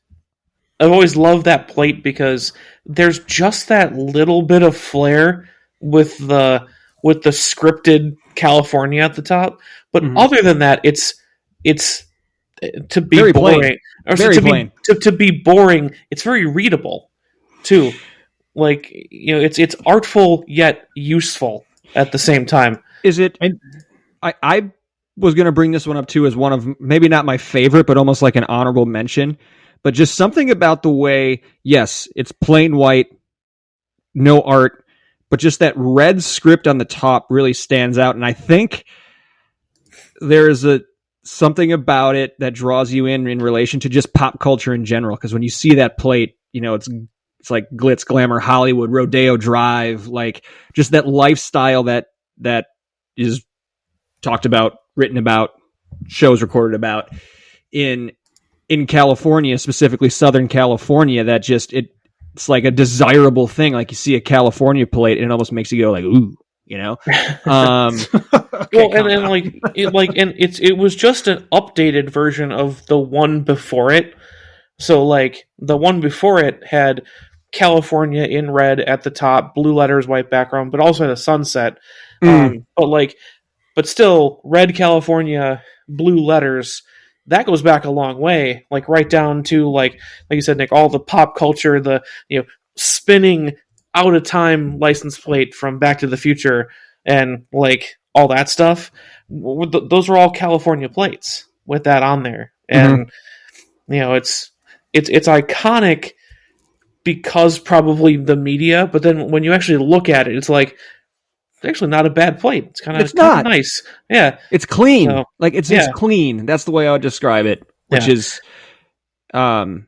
that plate because there's just that little bit of flair with the scripted California at the top. But Mhm. other than that, it's to be Very boring. plain. Or Very to plain. to be boring, it's very readable too. Like, you know, it's artful yet useful at the same time. Is it? I was going to bring this one up too as one of maybe not my favorite, but almost like an honorable mention. But just something about the way, yes, it's plain white, no art, but just that red script on the top really stands out. And I think there's something about it that draws you in relation to just pop culture in general. Because when you see that plate, you know, it's like glitz, glamour, Hollywood, Rodeo Drive, like just that lifestyle that is talked about, written about, shows recorded about in California, specifically Southern California, that just it's like a desirable thing. Like you see a California plate and it almost makes you go like, ooh, you know? Okay, Well, and then it was just an updated version of the one before it. So like the one before it had California in red at the top, blue letters, white background, but also had a sunset. But still red California, blue letters. That goes back a long way, like right down to like you said, Nick, all the pop culture, the, you know, spinning out of time license plate from Back to the Future and like all that stuff. Those are all California plates with that on there, and you know it's iconic because probably the media. But then when you actually look at it, it's like it's actually not a bad plate. It's kind of nice. Yeah, it's clean. So, like it's clean. That's the way I would describe it. Which is, I'm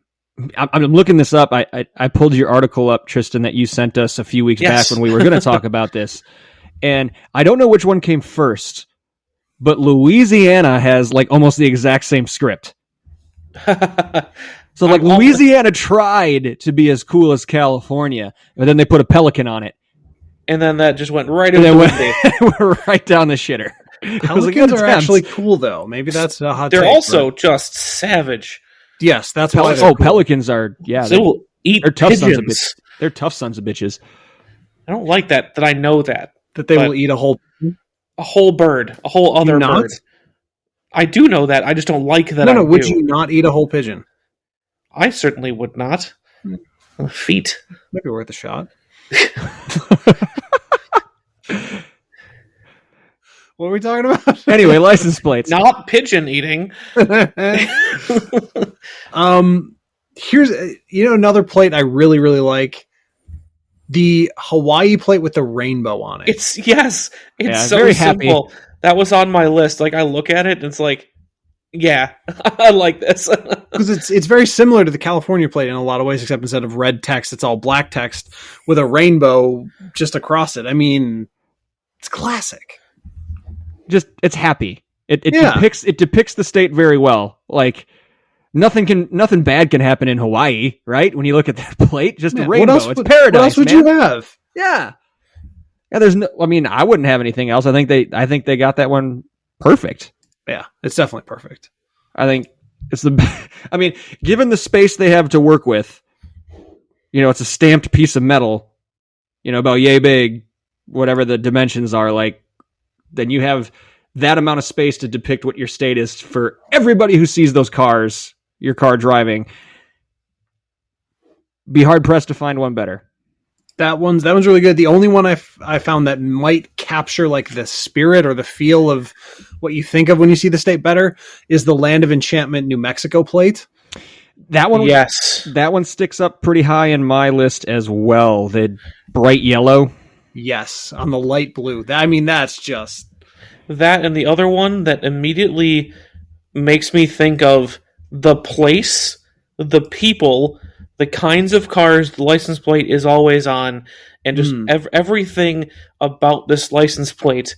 looking this up. I pulled your article up, Tristan, that you sent us a few weeks back when we were going to talk about this. And I don't know which one came first, but Louisiana has like almost the exact same script. So like Louisiana tried to be as cool as California, but then they put a pelican on it. And then that just went right And into went right down the shitter. Pelicans are actually cool, though. Maybe that's a hot They're take, also but- just savage. Yes, that's why. They're cool. Pelicans are They will eat they're tough sons of pigeons. bitches. They're tough sons of bitches. I don't like that I know that. That they but- will eat a whole. A whole bird. A whole other not? bird. I do know that. I just don't like that. No, I would do. you not eat a whole pigeon? I certainly would not. Feet. Maybe worth a shot. What are we talking about? Anyway, license plates. Not pigeon eating. Here's another plate I really really like. The Hawaii plate with the rainbow on it. It's so very simple. happy. That was on my list. Like I look at it and it's like, yeah, I like this. Because it's very similar to the California plate in a lot of ways, except instead of red text, it's all black text with a rainbow just across it. I mean, it's classic. Just it's happy. It Yeah. depicts the state very well. Like nothing bad can happen in Hawaii, right? When you look at that plate, just a rainbow. It's paradise. What else would man. you have? Yeah. Yeah, there's no I mean, I wouldn't have anything else. I think they got that one perfect. Yeah, it's definitely perfect. I think it's I mean, given the space they have to work with, it's a stamped piece of metal, about yay big, whatever the dimensions are, like, then you have that amount of space to depict what your state is for everybody who sees those cars, your car driving. Be hard pressed to find one better. That one's really good. The only one I found that might capture like the spirit or the feel of what you think of when you see the state better is the Land of Enchantment New Mexico plate. That one, Yes. that one sticks up pretty high in my list as well. The bright yellow. Yes, on the light blue. I mean, that's just That and the other one that immediately makes me think of the place, the people, the kinds of cars the license plate is always on, and just everything about this license plate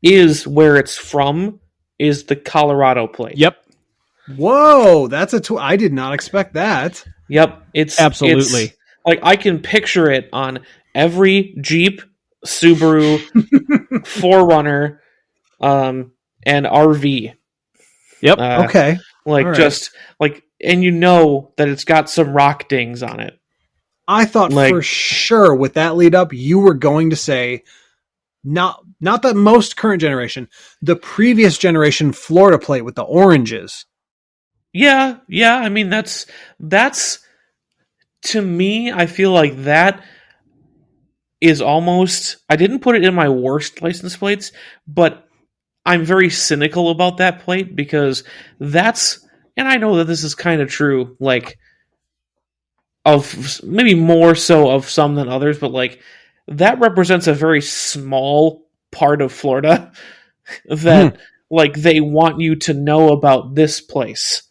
is where it's from, is the Colorado plate. Yep. whoa. That's I did not expect that. Yep. It's Absolutely. it's- like I can picture it on every Jeep, Subaru, 4Runner, and RV. Yep. Okay, Like All right. just like, and you know that it's got some rock dings on it. I thought like- for sure with that lead up, you were going to say not the most current generation, the previous generation Florida plate with the oranges. Yeah. I mean, that's to me. I feel like that is almost. I didn't put it in my worst license plates, but I'm very cynical about that plate because that's. And I know that this is kind of true. Like, of maybe more so of some than others, but like that represents a very small part of Florida that like they want you to know about this place.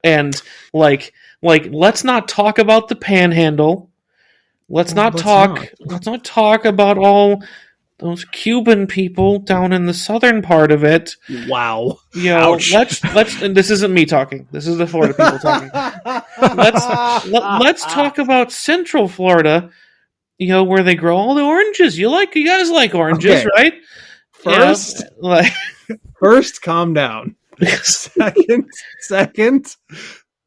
And like let's not talk about the panhandle. Let's not talk about all those Cuban people down in the southern part of it. Wow. You know, Ouch. let's and this isn't me talking. This is the Florida people talking. Let's talk about Central Florida, you know, where they grow all the oranges. You guys like oranges, Okay. right? First, Yeah, like first, calm down. Second,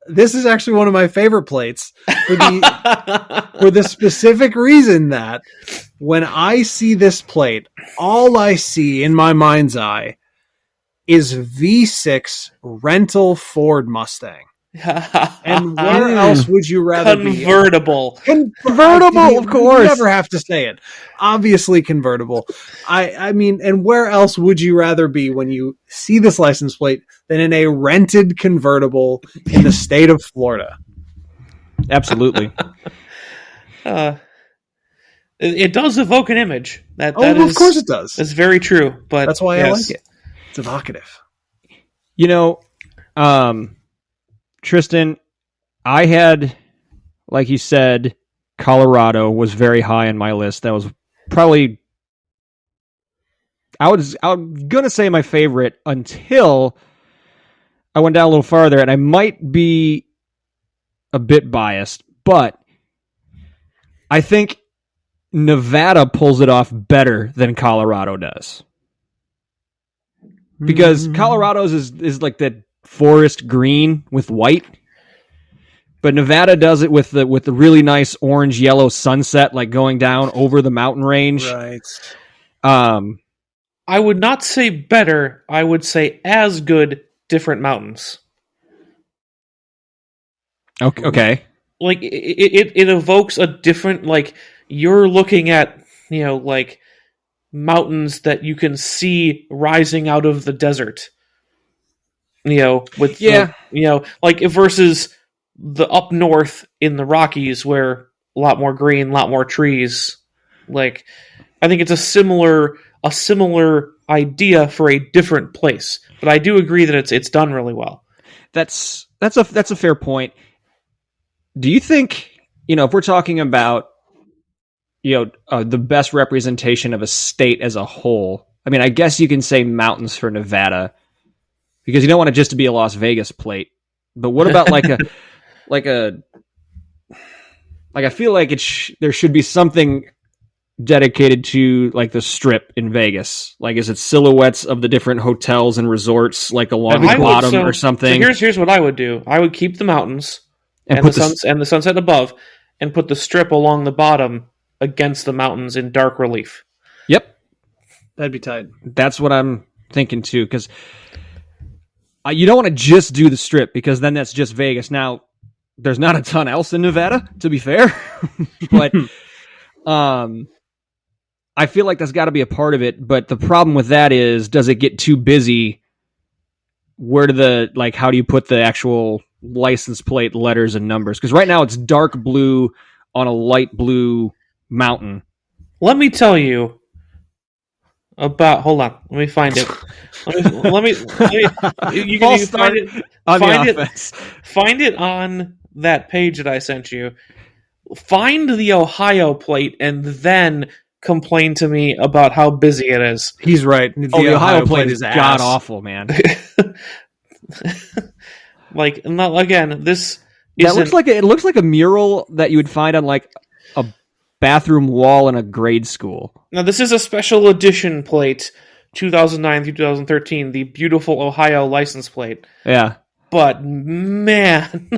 this is actually one of my favorite plates for the specific reason that when I see this plate, all I see in my mind's eye is V6 rental Ford Mustang. And where else would you rather convertible? Convertible, of course. You never have to say it. Obviously convertible. I mean, and where else would you rather be when you see this license plate than in a rented convertible in the state of Florida? Absolutely. It does evoke an image. That Of course it does. It's very true. But That's why I yes. like it. It's evocative. You know, Tristan, I had, like you said, Colorado was very high on my list. That was probably, I'm going to say my favorite until I went down a little farther, and I might be a bit biased, but I think Nevada pulls it off better than Colorado does. Because Colorado's is like that forest green with white, but Nevada does it with the really nice orange yellow sunset, like going down over the mountain range. Right. I would not say better. I would say as good. Different mountains. Okay. Like it evokes a different. Like you're looking at, you know, like mountains that you can see rising out of the desert. You know, with you know, like versus the up north in the Rockies where a lot more green, a lot more trees. Like I think it's a similar idea for a different place, but I do agree that it's done really well. That's a fair point. Do you think, you know, if we're talking about, you know, the best representation of a state as a whole, I mean, I guess you can say mountains for Nevada because you don't want it just to be a Las Vegas plate. But what about like I feel like there should be something dedicated to like the Strip in Vegas. Like, is it silhouettes of the different hotels and resorts, like along the bottom or something? So here's what I would do. I would keep the mountains and the sunset above, and put the Strip along the bottom against the mountains in dark relief. Yep, That'd be tight. that's what I'm thinking too. Because you don't want to just do the Strip because then that's just Vegas. Now, there's not a ton else in Nevada, to be fair, but I feel like that's got to be a part of it. But the problem with that is, does it get too busy? How do you put the actual license plate letters and numbers? Because right now it's dark blue on a light blue mountain. Let me tell you about. Hold on, let me find it. Let me you can False find start it. on Find the it. offense. Find it on that page that I sent you. Find the Ohio plate and then complain to me about how busy it is. He's right. The Ohio plate is ass. god awful, man. Like, not again. This That looks like a mural that you would find on like a bathroom wall in a grade school. Now, this is a special edition plate, 2009 through 2013, the beautiful Ohio license plate. Yeah. But, man,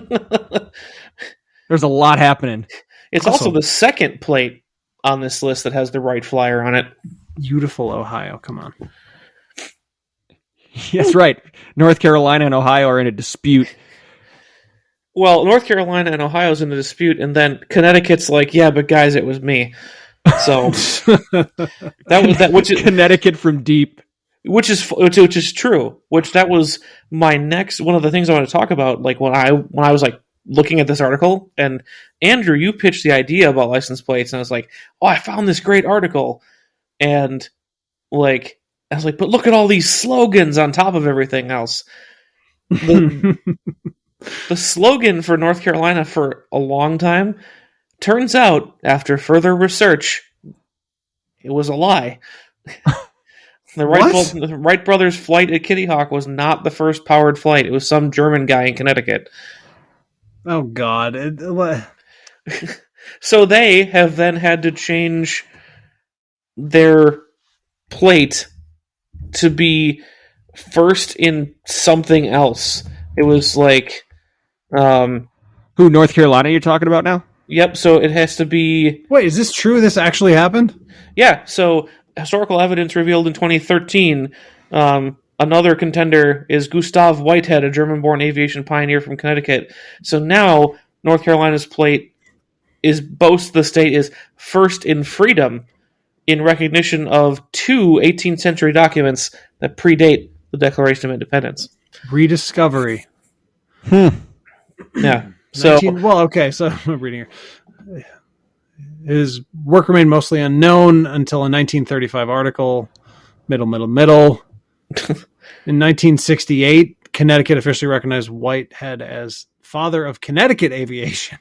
There's a lot happening. it's also the second plate on this list that has the right flyer on it. Beautiful Ohio. Come on. That's right. North Carolina and Ohio are in a dispute. Well, North Carolina and Ohio's in a dispute, and then Connecticut's like, yeah, but guys, it was me. So which is Connecticut from deep. which is true. That was my next one of the things I want to talk about. Like when I was like looking at this article, and Andrew, you pitched the idea about license plates, and I was like, oh, I found this great article, and like I was like, but look at all these slogans on top of everything else. The slogan for North Carolina for a long time, turns out, after further research, it was a lie. The Wright brothers' flight at Kitty Hawk was not the first powered flight. It was some German guy in Connecticut. Oh, God. So they have then had to change their plate to be first in something else. It was like... Who, North Carolina you're talking about now? Yep, so it has to be... Wait, is this true? This actually happened? Yeah, so historical evidence revealed in 2013, another contender is Gustav Whitehead, a German-born aviation pioneer from Connecticut. So now North Carolina's plate boasts the state is first in freedom in recognition of two 18th century documents that predate the Declaration of Independence. Rediscovery. Yeah. So I'm reading here. His work remained mostly unknown until a 1935 article, middle. In 1968, Connecticut officially recognized Whitehead as father of Connecticut aviation.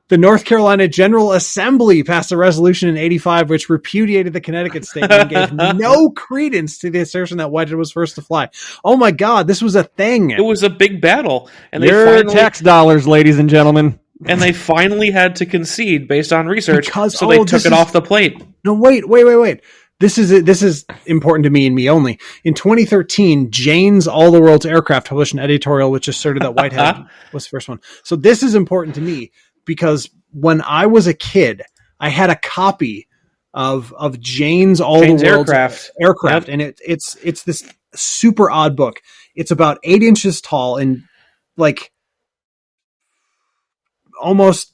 The North Carolina General Assembly passed a resolution in 1985 which repudiated the Connecticut statement and gave no credence to the assertion that Whitehead was first to fly. Oh my God, this was a thing. It was a big battle. And Your tax dollars, ladies and gentlemen. And they finally had to concede based on research, so they took it off the plate. No, wait. This is important to me and me only. In 2013, Jane's All the World's Aircraft published an editorial which asserted that Whitehead was the first one. So this is important to me because when I was a kid, I had a copy of Jane's All the World's Aircraft, yep. and it's this super odd book. It's about 8 inches tall and like almost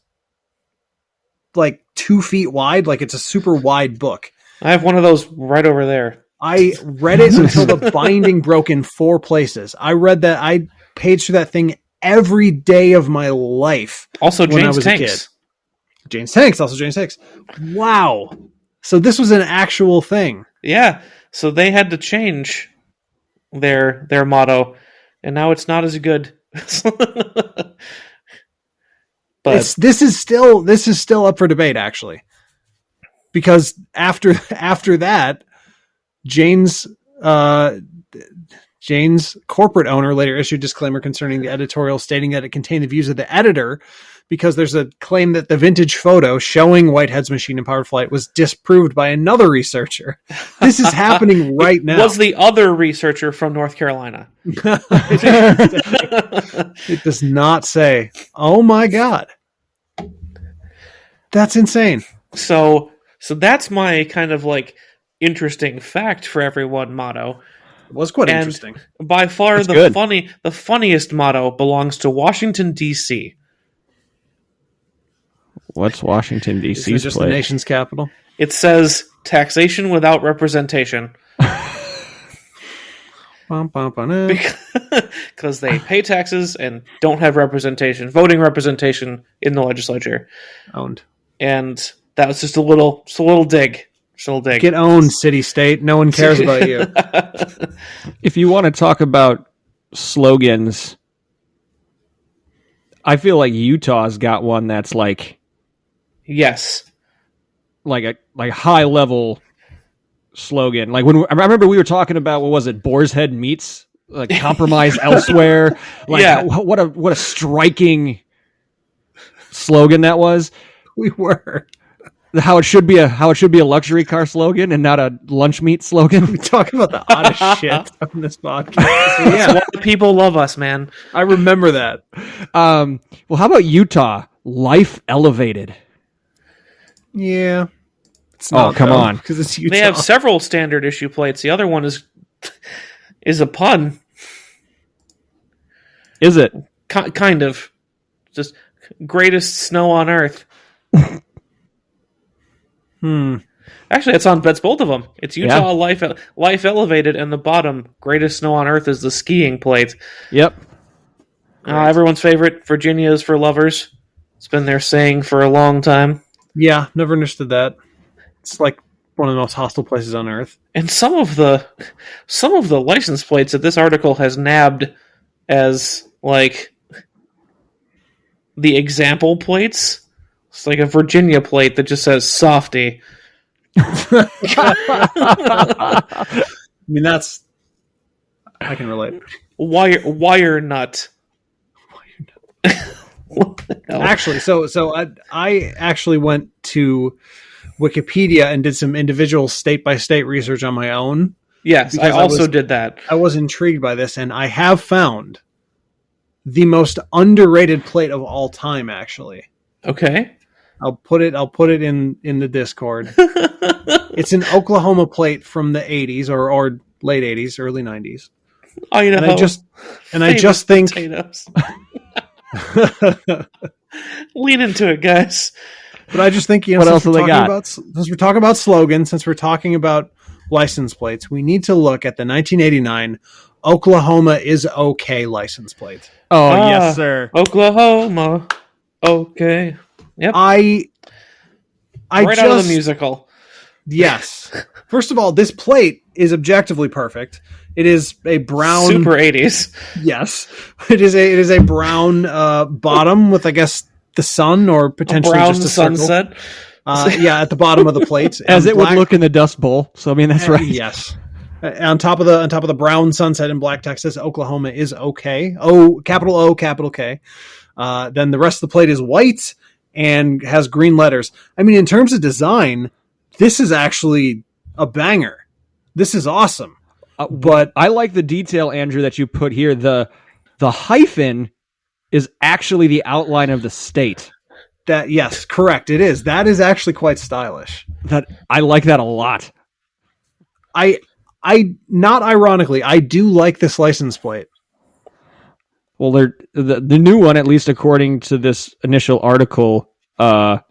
like 2 feet wide. Like it's a super wide book. I have one of those right over there. I read it until the binding broke in 4 places. I paged through that thing every day of my life. Also, when I Jane's was Tanks. a kid. Jane's Tanks. Wow. So this was an actual thing. Yeah. So they had to change their motto, and now it's not as good. But This is still up for debate, actually. Because after that, Jane's corporate owner later issued a disclaimer concerning the editorial, stating that it contained the views of the editor, because there's a claim that the vintage photo showing Whitehead's machine in powered flight was disproved by another researcher. This is happening right now. It was the other researcher from North Carolina. It does not say. Oh my God. That's insane. So that's my kind of like interesting fact for everyone motto. It was quite And interesting. by far That's the good. the funniest motto belongs to Washington, D.C. What's Washington, Isn't it D.C.'s just the plate? nation's capital? It says taxation without representation. Bum, bum, bum, eh. because they pay taxes and don't have voting representation in the legislature. Owned. And that was just a little dig. Just a little dig. Get owned, city state. No one cares about you. If you want to talk about slogans, I feel like Utah's got one that's like Yes. a high level slogan. Like I remember we were talking about, what was it, Boar's Head Meats, like compromise elsewhere. Like Yeah. what a striking slogan that was. We were. How it should be a luxury car slogan and not a lunch meat slogan. We talk about the oddest shit on this podcast. That's Yeah, why people love us, man. I remember that. Well, how about Utah? Life elevated. Yeah. It's Oh, come on. because it's Utah. They have several standard issue plates. The other one is a pun. Is it? Kind of. Just greatest snow on earth. Actually, that's both of them. It's Utah life elevated, and the bottom greatest snow on earth is the skiing plate. Yep. Everyone's favorite, Virginia is for lovers. It's been their saying for a long time. Yeah, never understood that. It's like one of the most hostile places on earth. And some of the license plates that this article has nabbed as like the example plates. It's like a Virginia plate that just says softy. I mean, I can relate. Wire nut. What the hell? Actually, so I actually went to Wikipedia and did some individual state by state research on my own. Yes, I because also did that. I was intrigued by this, and I have found the most underrated plate of all time. Actually, Okay. I'll put it in the Discord. It's an Oklahoma plate from the 80s or late 80s, early 90s. Idaho. And I just think potatoes. Lean into it, guys. But I just think, What else do they got? Since we're talking about slogans, since we're talking about license plates, we need to look at the 1989 Oklahoma is okay license plate. Oh, yes, sir. Oklahoma. Okay. Yep. I right out of the musical. Yes. First of all, this plate is objectively perfect. It is a brown Super 80s. Yes. It is a brown bottom with, I guess, the sun or potentially Brown just a circle. sunset. Yeah, at the bottom of the plate. As And it would look in the Dust Bowl. So I mean, that's right. Yes. On top of the brown sunset in black text says Oklahoma is okay. O, capital K. Then the rest of the plate is white and has green letters. I mean, in terms of design, this is actually a banger. This is awesome. But I like the detail, Andrew, that you put here. The hyphen is actually the outline of the state. that, yes, correct. It is. That is actually quite stylish. That I like that a lot. I not ironically, I do like this license plate. Well, the new one, at least according to this initial article, what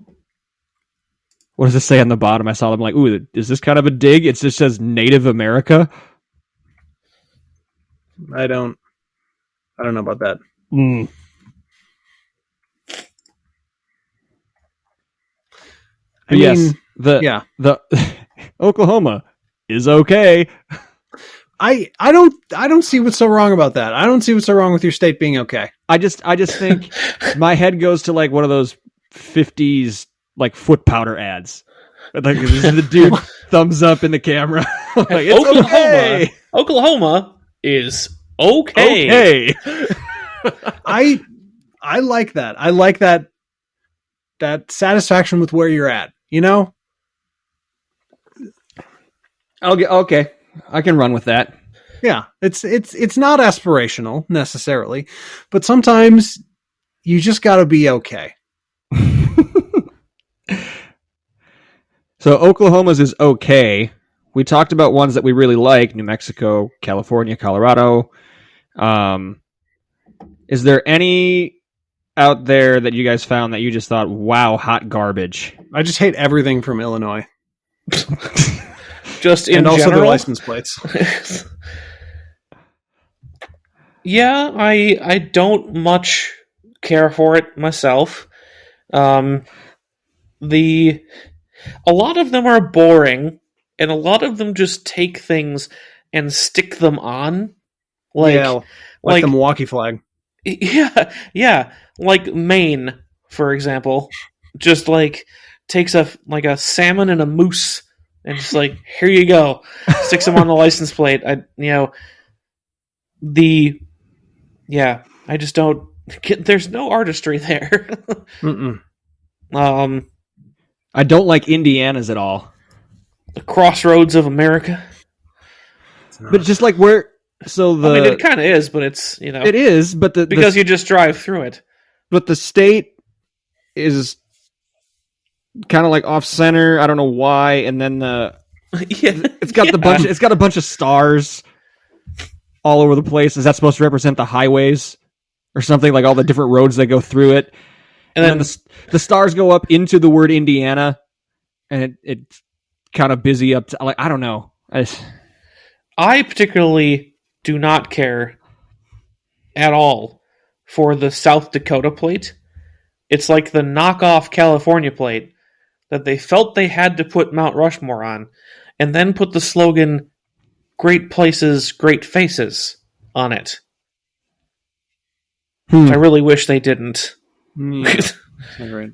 does it say on the bottom? I saw them like, ooh, is this kind of a dig? It just says Native America. I don't know about that. Mm. I Yes, mean, the Oklahoma is okay. I don't see what's so wrong about that. I don't see what's so wrong with your state being okay. I just think my head goes to like one of those 50s like foot powder ads. Like this is the dude thumbs up in the camera. Like, it's okay. Oklahoma is okay. Okay. I like that. I like that satisfaction with where you're at, you know? Okay. I can run with that. Yeah. It's not aspirational necessarily, but sometimes you just got to be okay. So Oklahoma's is okay. We talked about ones that we really like: New Mexico, California, Colorado. Is there any out there that you guys found that you just thought, wow, hot garbage? I just hate everything from Illinois. Just in And also general. the license plates. Yeah, I don't much care for it myself. The A lot of them are boring, and a lot of them just take things and stick them on. Yeah, Like like the like Milwaukee flag. yeah, like Maine, for example, just like takes a salmon and a moose and just like, here you go, sticks them on the license plate. The I just don't there's no artistry there. Mm-mm. um I don't like Indiana's at all. the crossroads of America. But just like where, so I mean, it kind of is, but it's, it is, but because you just drive through it. but the state is kind of like off center. I don't know why. And then it's got it's got a bunch of stars all over the place. Is that supposed to represent the highways or something, like all the different roads that go through it? And then the stars go up into the word Indiana, and it's kind of busy up to, like, I don't know. I particularly do not care at all for the South Dakota plate. It's like the knockoff California plate that they felt they had to put Mount Rushmore on, and then put the slogan "Great Places, Great Faces" on it. Which I really wish they didn't. Yeah, right.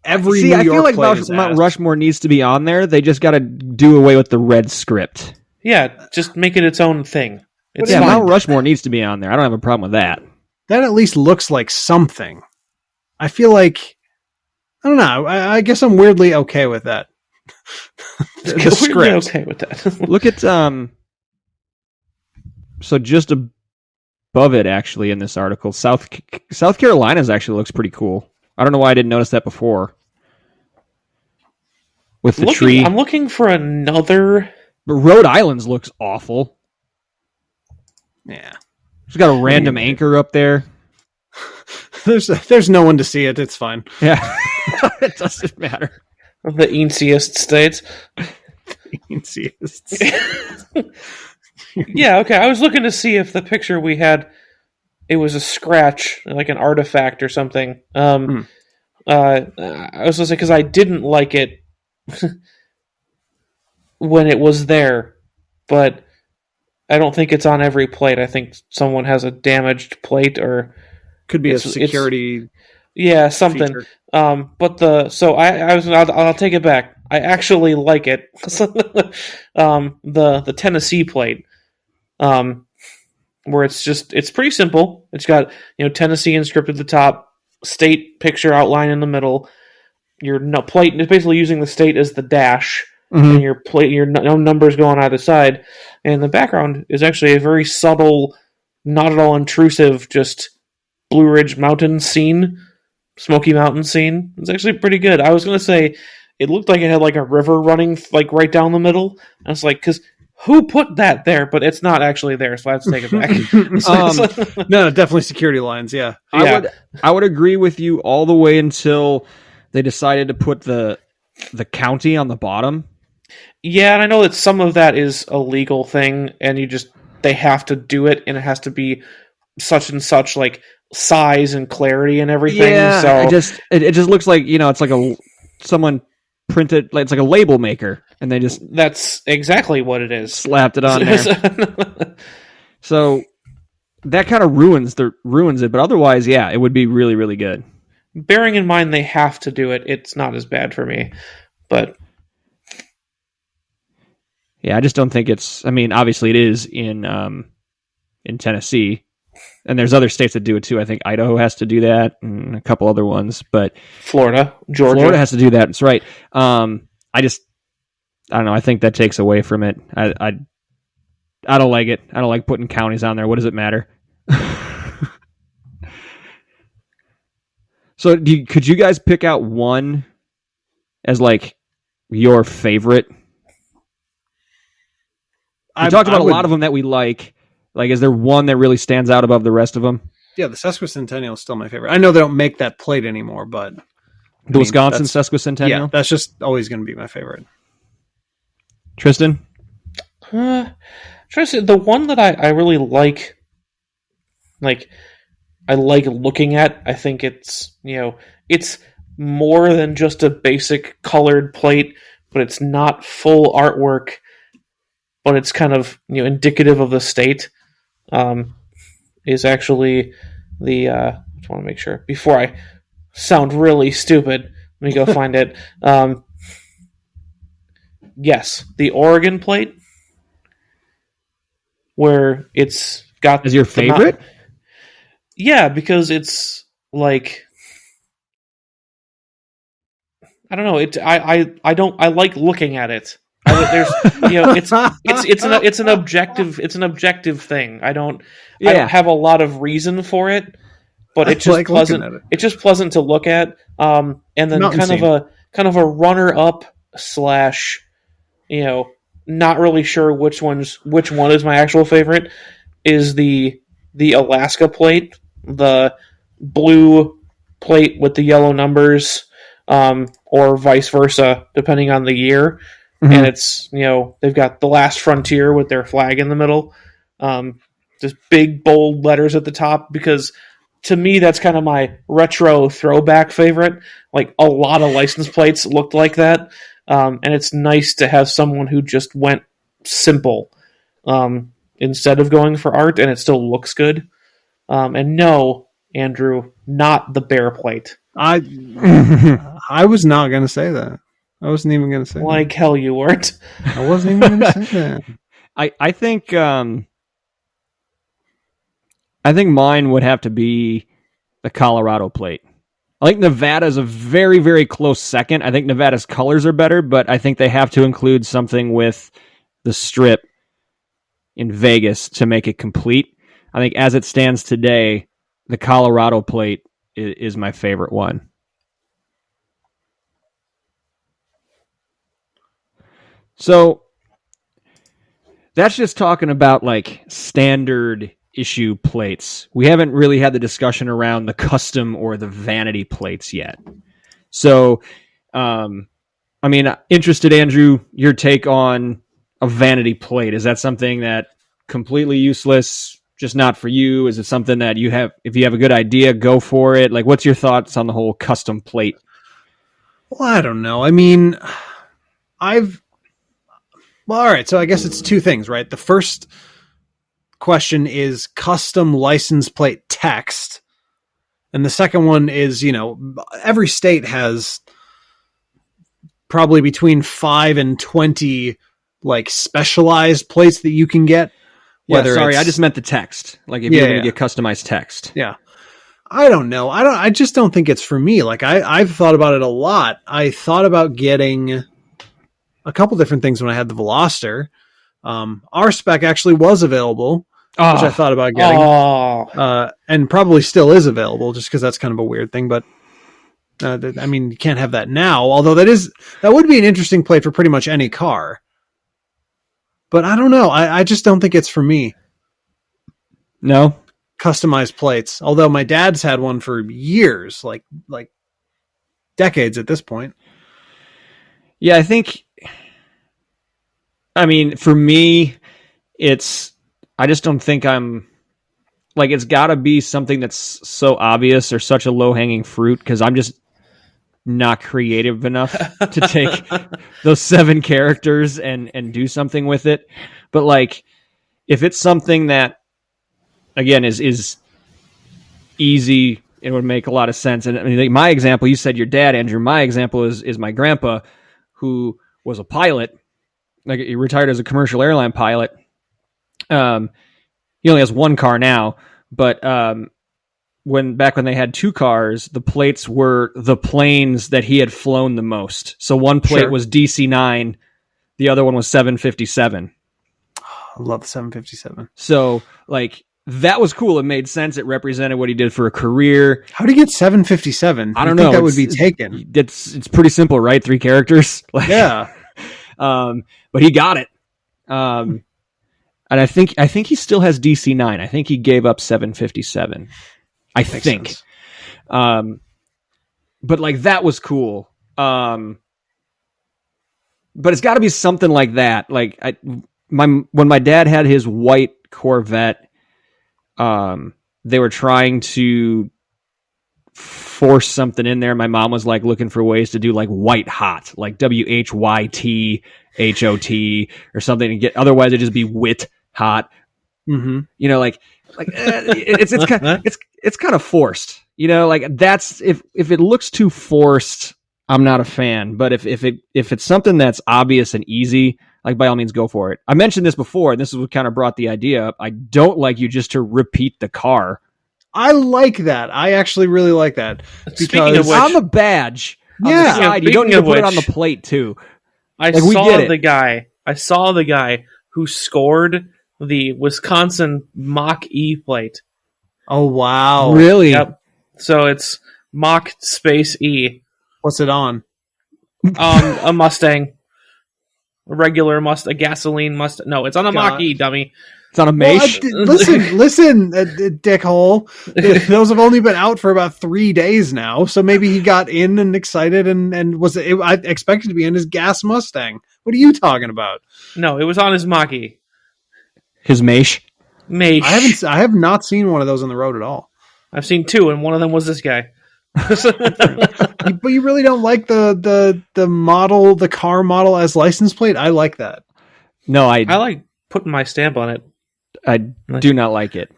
Every New I York feel like plate Mount Rushmore needs to be on there. They just got to do away with the red script. Yeah, just make it its own thing. It's yeah, fine. Mount Rushmore needs to be on there. I don't have a problem with that. That at least looks like something. I feel like, I don't know. I guess I'm weirdly okay with that. the Weirdly script. okay with that. Look at so just above it, actually, in this article, South Carolina's actually looks pretty cool. I don't know why I didn't notice that before. With the tree. I'm looking for another. But Rhode Island's looks awful. Yeah. It's got a random anchor up there. There's no one to see it. It's fine. Yeah. It doesn't matter. The easiest states. Yeah, okay. I was looking to see if the picture we had, it was a scratch, like an artifact or something. I was going to say, because I didn't like it when it was there, but I don't think it's on every plate. I think someone has a damaged plate, or could be a security. Yeah, something. Feature. I'll take it back. I actually like it. The Tennessee plate, where it's pretty simple. It's got, Tennessee inscripted at the top, state picture outline in the middle. Your plate is basically using the state as the dash, and your plate, your numbers go on either side. And the background is actually a very subtle, not at all intrusive, just Blue Ridge Mountain scene, Smoky Mountain scene. It's actually pretty good. I was going to say it looked like it had like a river running like right down the middle. I was like, because who put that there? But it's not actually there, so I have to take it back. No, definitely security lines. Yeah. I would agree with you all the way until they decided to put the county on the bottom. Yeah, and I know that some of that is a legal thing, and they have to do it, and it has to be such and such like size and clarity and everything. Yeah, so it just looks like, it's like someone printed, like it's like a label maker, and they just that's exactly what it is. Slapped it on there. So that kind of ruins it, but otherwise, yeah, it would be really, really good. Bearing in mind they have to do it, it's not as bad for me, but yeah, I just don't think it's. I mean, obviously, it is in Tennessee, and there's other states that do it too. I think Idaho has to do that, and a couple other ones. But Florida, Georgia, Florida has to do that. That's right. I don't know. I think that takes away from it. I don't like it. I don't like putting counties on there. What does it matter? So, could you guys pick out one as like your favorite? We talked about a lot of them that we like. Like, is there one that really stands out above the rest of them? Yeah, the Sesquicentennial is still my favorite. I know they don't make that plate anymore, but the Wisconsin Sesquicentennial? Yeah, that's just always going to be my favorite. Tristan? trying to say the one that I really like I like looking at. I think it's it's more than just a basic colored plate, but it's not full artwork, but it's kind of indicative of the state. Is actually the I just want to make sure before I sound really stupid. Let me go find it. Yes, the Oregon plate, where it's got Is your favorite? yeah, because it's like I don't know. I like looking at it. There's it's an objective thing. I don't have a lot of reason for it, but it's just pleasant. It's just pleasant to look at. And then kind of a runner up slash, not really sure which one is my actual favorite is the Alaska plate, the blue plate with the yellow numbers, or vice versa, depending on the year. Mm-hmm. And it's, they've got the Last Frontier with their flag in the middle. Just big, bold letters at the top, because to me, that's kind of my retro throwback favorite. Like, a lot of license plates looked like that. And it's nice to have someone who just went simple instead of going for art, and it still looks good. And no, Andrew, not the bear plate. I was not going to say that. I wasn't even going to say like that. Hell you weren't. I wasn't even going to say that. I think mine would have to be the Colorado plate. I think Nevada's a very, very close second. I think Nevada's colors are better, but I think they have to include something with the strip in Vegas to make it complete. I think as it stands today, the Colorado plate is my favorite one. So that's just talking about like standard issue plates. We haven't really had the discussion around the custom or the vanity plates yet. So, interested, Andrew, your take on a vanity plate. Is that something that completely useless, just not for you? Is it something that you have, if you have a good idea, go for it? Like, what's your thoughts on the whole custom plate? Well, I don't know. All right, so I guess it's two things, right? The first question is custom license plate text. And the second one is, every state has probably between 5 and 20 like specialized plates that you can get. I just meant the text. Like if you're going to get customized text. Yeah. I don't know. I just don't think it's for me. Like I've thought about it a lot. I thought about getting a couple different things when I had the Veloster. R-Spec actually was available, which I thought about getting. And probably still is available just because that's kind of a weird thing. But you can't have that now. Although that would be an interesting plate for pretty much any car. But I don't know. I just don't think it's for me. No? Customized plates. Although my dad's had one for years, like decades at this point. Yeah, I think... for me, I just don't think I'm... Like, it's got to be something that's so obvious or such a low-hanging fruit, because I'm just not creative enough to take those 7 characters and do something with it. But, like, if it's something that, again, is easy, it would make a lot of sense. And like my example, you said your dad, Andrew. My example is my grandpa, who was a pilot. Like, he retired as a commercial airline pilot. He only has 1 car now, but when they had 2 cars, the plates were the planes that he had flown the most. So one plate was DC-9, the other one was 757. I love the 757. So, like, that was cool. It made sense. It represented what he did for a career. How do you get 757? I don't know. That would be taken. It's pretty simple, right? 3 characters. Yeah. But he got it. And I think he still has DC-9. I think he gave up 757. I think. Sense. But like, that was cool. But it's got to be something like that. Like, when my dad had his white Corvette, they were trying to force something in there. My mom was like looking for ways to do like white hot, like WHYTHOT or something to get. Otherwise, it'd just be wit hot. Mm-hmm. You know, it's kind of forced. You know, like that's if it looks too forced, I'm not a fan. But if it's something that's obvious and easy, like by all means, go for it. I mentioned this before, and this is what kind of brought the idea up. I don't like you just to repeat the car. I like that. I actually really like that. Speaking of which, on the badge, on Yeah. the side, you don't need to put it on the plate too. I Like, we saw get it. the guy. I saw the guy who scored the Wisconsin Mach E plate. Oh wow! Really? Yep. So it's Mach space E. What's it on? A Mustang. A regular Mustang, a gasoline Mustang. No, it's on a Mach E, dummy. It's on a Well, Mace. listen, dickhole. Those have only been out for about 3 days now, so maybe he got in and excited and was. I expected to be in his gas Mustang. What are you talking about? No, it was on his Mach E. His Mace. Mate. I have not seen one of those on the road at all. I've seen two, and one of them was this guy. But you really don't like the model, the car model as license plate. I like that. No, I like putting my stamp on it. I do not like it.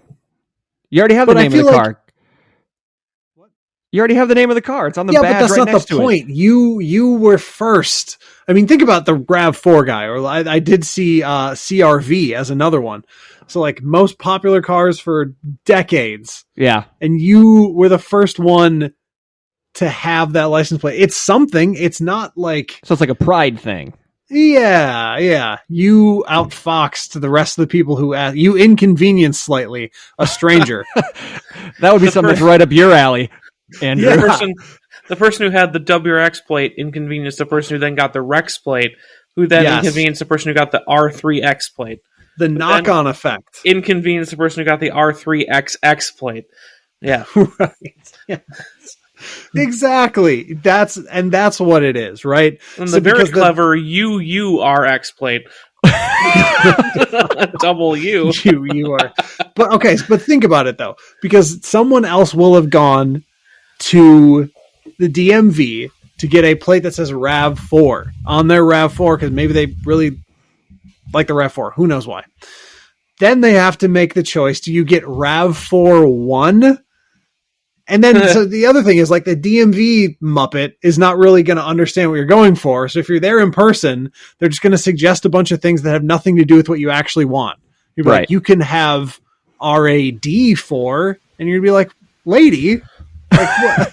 You already have the But I name of the feel car. You already have the name of the car. It's on the badge but that's right not next the to point. it. You were first. I mean, think about the RAV4 guy, or I did see CRV as another one. So like most popular cars for decades, Yeah. and you were the first one to have that license plate. It's something. It's not like So it's like a pride thing. yeah. You outfoxed the rest of the people who asked. You inconvenienced slightly a stranger. That would be something that's right up your alley, Andrew. Yeah. The person who had the WRX plate inconvenienced the person who then got the Rex plate, who then Yes. inconvenienced the person who got the R3X plate. The knock-on effect. Inconvenienced the person who got the R3XX plate. Yeah. Right. Yes. Exactly. That's what it is, right? And So the very because clever UURX plate. Double U. you are. But think about it though, because someone else will have gone to the DMV to get a plate that says RAV4 on their RAV4 because maybe they really like the RAV4. Who knows why? Then they have to make the choice. Do you get RAV4 1? And then so the other thing is like the DMV Muppet is not really going to understand what you're going for. So if you're there in person, they're just going to suggest a bunch of things that have nothing to do with what you actually want. You're Right. like, you can have RAD4, and you'd be like, lady, like what?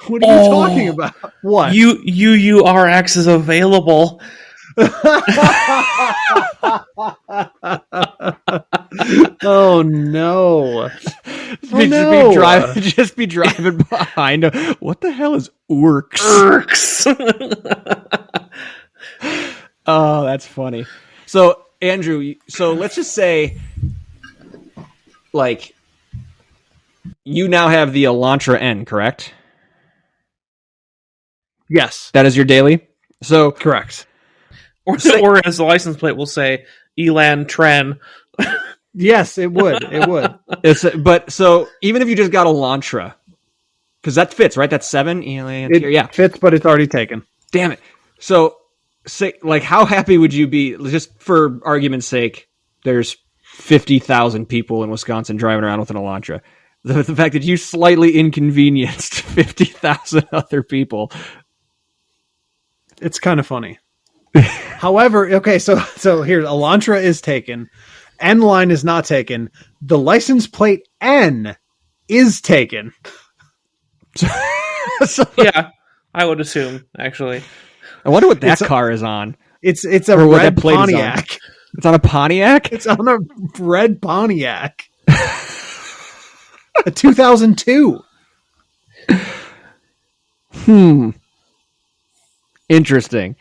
What are you talking about? What? UURX is available. Oh no! Just be driving behind. What the hell is Urks? Urks. Oh, that's funny. So, Andrew, so let's just say, like, you now have the Elantra N, correct? Yes, That is your daily? So, correct. or as the license plate will say, Elan Tren. Yes, it would. It would. but so even if you just got Elantra, because that fits, right? That's 7? It Yeah. fits, but it's already taken. Damn it. So, say, like, how happy would you be, just for argument's sake, there's 50,000 people in Wisconsin driving around with an Elantra. The fact that you slightly inconvenienced 50,000 other people. It's kind of funny. However, okay, so here, Elantra is taken. N line is not taken. The license plate N is taken. So, Yeah, I would assume, actually. I wonder what that car is on. It's a Or what red that plate is on. Pontiac. It's on a Pontiac? It's on a red Pontiac. A 2002. Interesting.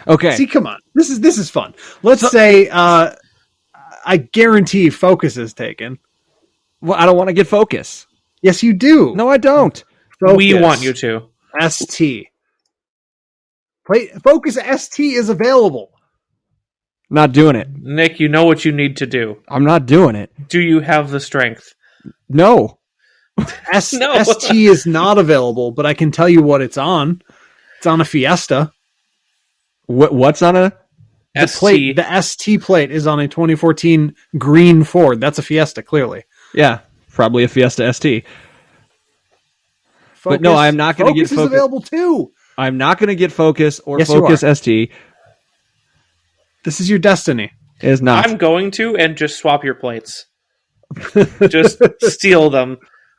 Okay. See, come on. This is fun. Let's say I guarantee Focus is taken. Well, I don't want to get Focus. Yes, you do. No, I don't. Focus. We want you to. ST. Focus ST is available. Not doing it. Nick, you know what you need to do. I'm not doing it. Do you have the strength? No. No. ST is not available, but I can tell you what it's on. It's on a Fiesta. What's on a? The plate, the ST plate is on a 2014 green Ford. That's a Fiesta, clearly. Yeah, probably a Fiesta ST. But no, I'm not going to get Focus. Is available too. I'm not going to get Focus or Yes, Focus ST. This is your destiny. It is not. I'm going to and just swap your plates. Just steal them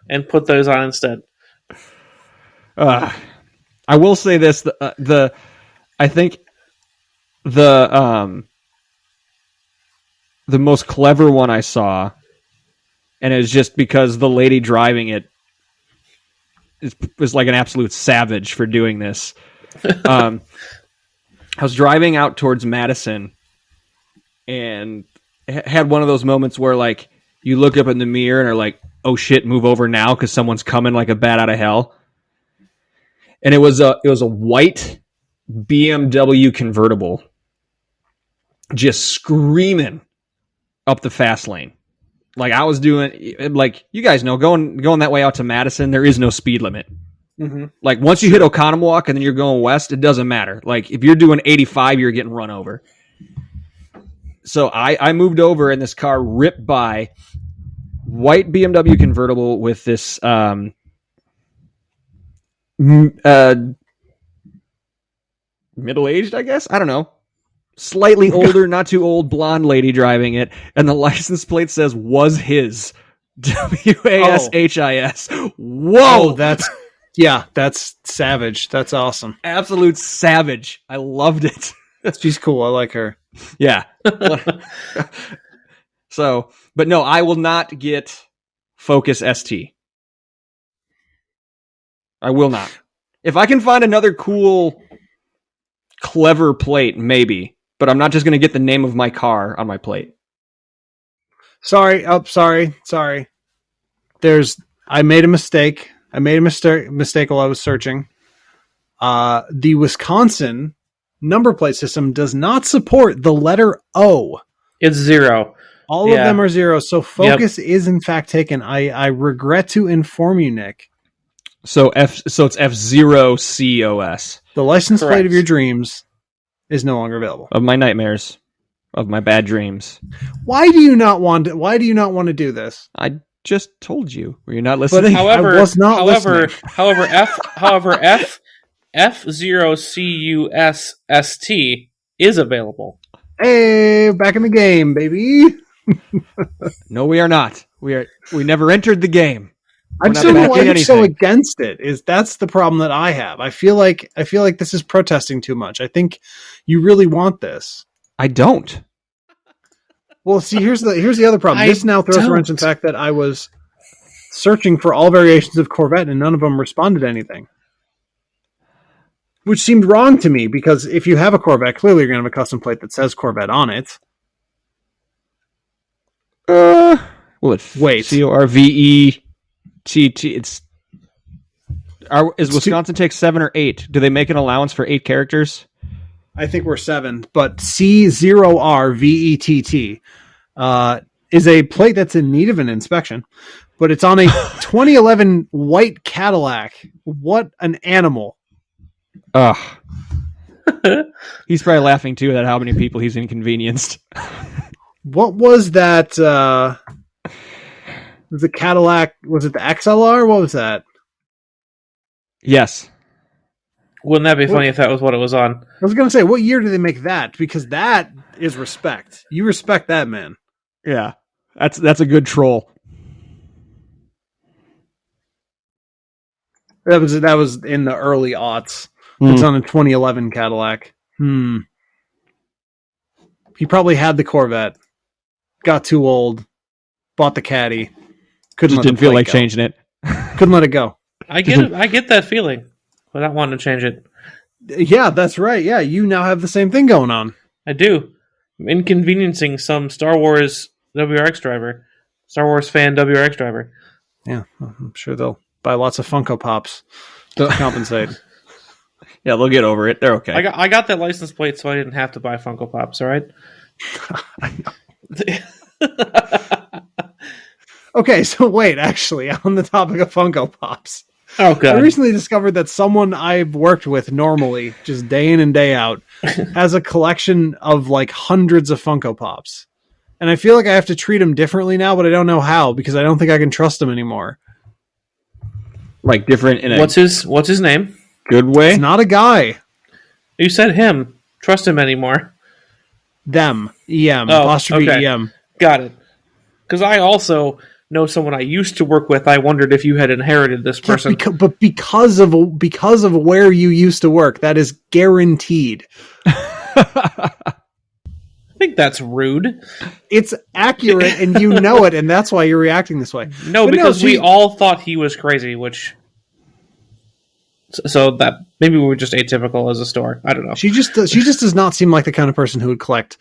and put those on instead. I will say this: I think the most clever one I saw, and it's just because the lady driving it was like an absolute savage for doing this. I was driving out towards Madison and had one of those moments where like you look up in the mirror and are like, oh shit, move over now because someone's coming like a bat out of hell. And it was a white BMW convertible just screaming up the fast lane. Like I was doing, like you guys know, going that way out to Madison, there is no speed limit. Mm-hmm. Like once you hit Oconomowoc and then you're going west, it doesn't matter. Like if you're doing 85, you're getting run over. So I moved over and this car ripped by, white BMW convertible with this middle-aged, I guess? I don't know. Slightly older, not too old, blonde lady driving it, and the license plate says was his. WASHIS. Whoa! Oh, that's savage. That's awesome. Absolute savage. I loved it. She's cool. I like her. Yeah. So, but no, I will not get Focus ST. I will not. If I can find another cool, clever plate, maybe. But I'm not just going to get the name of my car on my plate. Sorry. I made a mistake. I made a mistake while I was searching. The Wisconsin number plate system does not support the letter O. It's 0. All of them are 0. So Focus is in fact taken. I regret to inform you, Nick. So it's F0COS. The license Correct. plate of your dreams is no longer available. Of my nightmares. Of my bad dreams. Why do you not want to do this? I just told you. Were you not listening? However, I was not listening. however, F0CUSST is available. Hey, back in the game, baby. No, we are not. We never entered the game. I just don't know why you're so against it. That's the problem that I have. I feel like this is protesting too much. I think you really want this. I don't. Well, see, here's the other problem. This now throws a wrench in the fact that I was searching for all variations of Corvette and none of them responded to anything. Which seemed wrong to me because if you have a Corvette, clearly you're going to have a custom plate that says Corvette on it. Well, wait. CORVETT. Is Wisconsin take 7 or 8? Do they make an allowance for 8 characters? I think we're 7, but C0RVETT is a plate that's in need of an inspection, but it's on a 2011 white Cadillac. What an animal. Ugh. He's probably laughing too at how many people he's inconvenienced. What was that? The Cadillac, was it the XLR? What was that? Yes. Wouldn't that be funny if that was what it was on? I was going to say, what year did they make that? Because that is respect. You respect that, man. Yeah. That's a good troll. That was in the early aughts. It's on a 2011 Cadillac. He probably had the Corvette, got too old, bought the Caddy, didn't feel like changing it. Couldn't let it go. I get it. I get that feeling without wanting to change it. Yeah, that's right. Yeah, you now have the same thing going on. I do. I'm inconveniencing some Star Wars WRX driver, Star Wars fan WRX driver. Yeah, I'm sure they'll buy lots of Funko Pops to compensate. Yeah, they'll get over it. They're okay. I got that license plate, so I didn't have to buy Funko Pops. All right. Okay, so wait, actually, on the topic of Funko Pops, Oh I god. recently discovered that someone I've worked with normally, just day in and day out, has a collection of like hundreds of Funko Pops. And I feel like I have to treat him differently now, but I don't know how because I don't think I can trust him anymore. Like different in a What's his name? good way. It's not a guy. You said him. Trust him anymore. Them. EM. Oh, Apostrophe okay. EM. Got it. Because I also know someone I used to work with. I wondered if you had inherited this person. But because of where you used to work, that is guaranteed. I think that's rude. It's accurate, and you know it, and that's why you're reacting this way. No, But because we she- all thought he was crazy, which... So that maybe we were just atypical as a store. I don't know. She just does not seem like the kind of person who would collect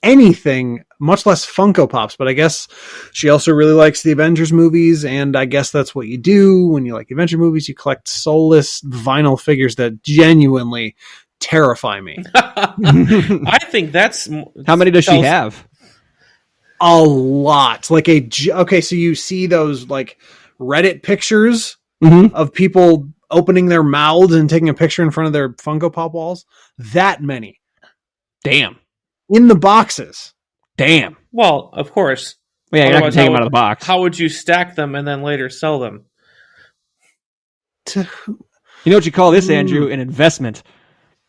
anything, much less Funko Pops. But I guess she also really likes the Avengers movies, and I guess that's what you do when you like Avenger movies. You collect soulless vinyl figures that genuinely terrify me. I think that's... How many does she tells- have? A lot. Okay, so you see those like Reddit pictures Mm-hmm. of people opening their mouths and taking a picture in front of their Funko Pop walls. That many Damn. in the boxes. Damn. Well, of course. Well, yeah, you're not gonna Otherwise, take them out of the box. How would you stack them and then later sell them? You know what you call this, Andrew? An investment.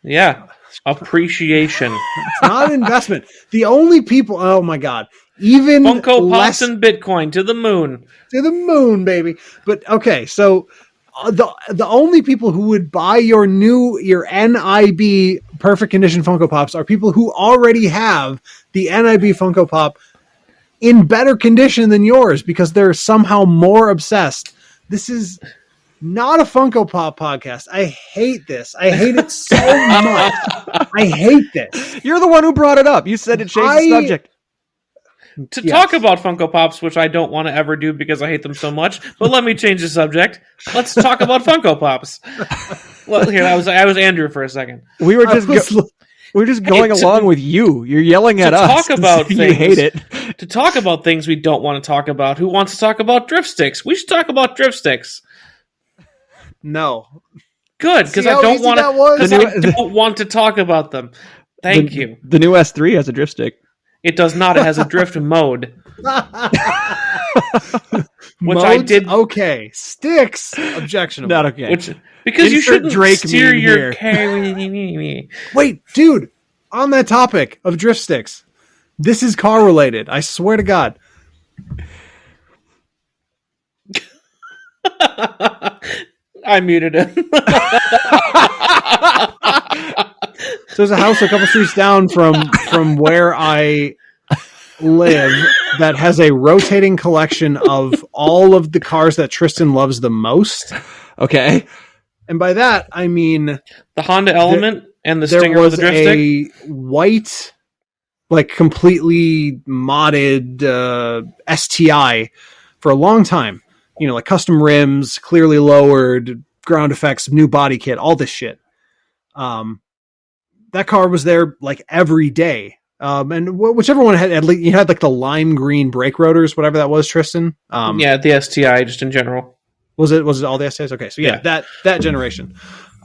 Yeah. Appreciation. It's not an investment. The only people, oh my God, even Funko less Pops and Bitcoin to the moon. to the moon, baby. But okay, so the only people who would buy your NIB perfect condition Funko Pops are people who already have the NIB Funko Pop in better condition than yours because they're somehow more obsessed. This is not a Funko Pop podcast. I hate this. I hate it so much. I hate this. You're the one who brought it up. You said to change the subject. To Yes. talk about Funko Pops, which I don't want to ever do because I hate them so much, but let me change the subject. Let's talk about Funko Pops. Well, here, I was Andrew for a second. We were just I was- we're just going Hey, along with you. You're yelling at us. talk about You things. hate it. To talk about things we don't want to talk about, who wants to talk about drift sticks? We should talk about drift sticks. No. Good, because See I how don't easy want that to. was? Because I don't want to talk about them. Thank you. The new S3 has a drift stick. It does not. It has a drift mode. Which I Modes, did- Okay. Sticks. Objectionable. Not okay. Which because you Insert shouldn't Drake steer meme your here. car. Wait, dude. On that topic of drift sticks, this is car related. I swear to God. I muted him. So there's a house a couple streets down from where I live that has a rotating collection of all of the cars that Tristan loves the most. Okay. And by that, I mean The Honda Element and the there Stinger with was the drift stick. a white, like completely modded STI for a long time. You know, like custom rims, clearly lowered, ground effects, new body kit, all this shit. That car was there like every day. And whichever one had, at least you had like the lime green brake rotors, whatever that was, Tristan. Yeah, the STI just in general. Was it all the STIs? Okay, so yeah, Yeah. that generation.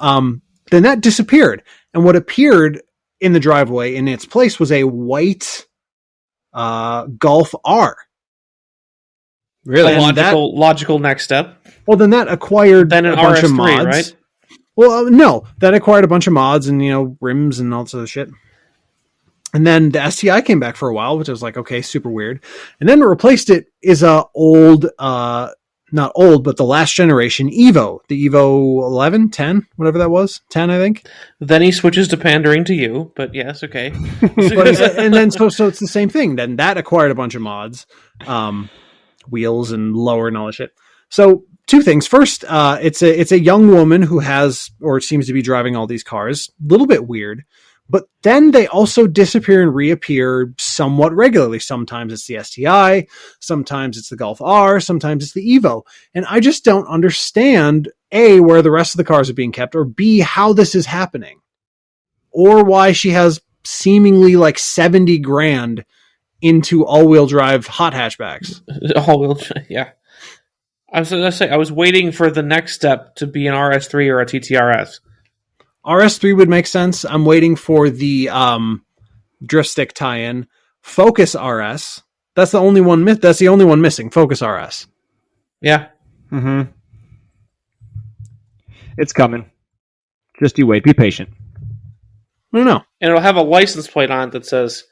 Then that disappeared, and what appeared in the driveway in its place was a white Golf R. Really? And Logical next step. Well, then that acquired Then an a bunch of RS3, mods. right? Well, no, that acquired a bunch of mods and rims and all this other shit. And then the STI came back for a while, which I was like, okay, super weird. And then replaced it is a old, not old, but the last generation Evo, the Evo 11, 10, whatever that was, 10, I think. Then he switches to pandering to you, but yes, okay. And then so it's the same thing. Then that acquired a bunch of mods, wheels and lower and all that shit. So two things. First, it's a young woman who has or seems to be driving all these cars. A little bit weird. But then they also disappear and reappear somewhat regularly. Sometimes it's the STI, sometimes it's the Golf R, sometimes it's the Evo. And I just don't understand, A, where the rest of the cars are being kept, or B, how this is happening. Or why she has seemingly like 70 grand into all-wheel drive hot hatchbacks. All-wheel, yeah. I was going to say, I was waiting for the next step to be an RS3 or a TTRS. RS3 would make sense. I'm waiting for the drift stick tie-in. Focus RS. That's the only one. That's the only one missing. Focus RS. Yeah. Mm-hmm. It's coming. Just you wait. Be patient. I don't know. And it'll have a license plate on it that says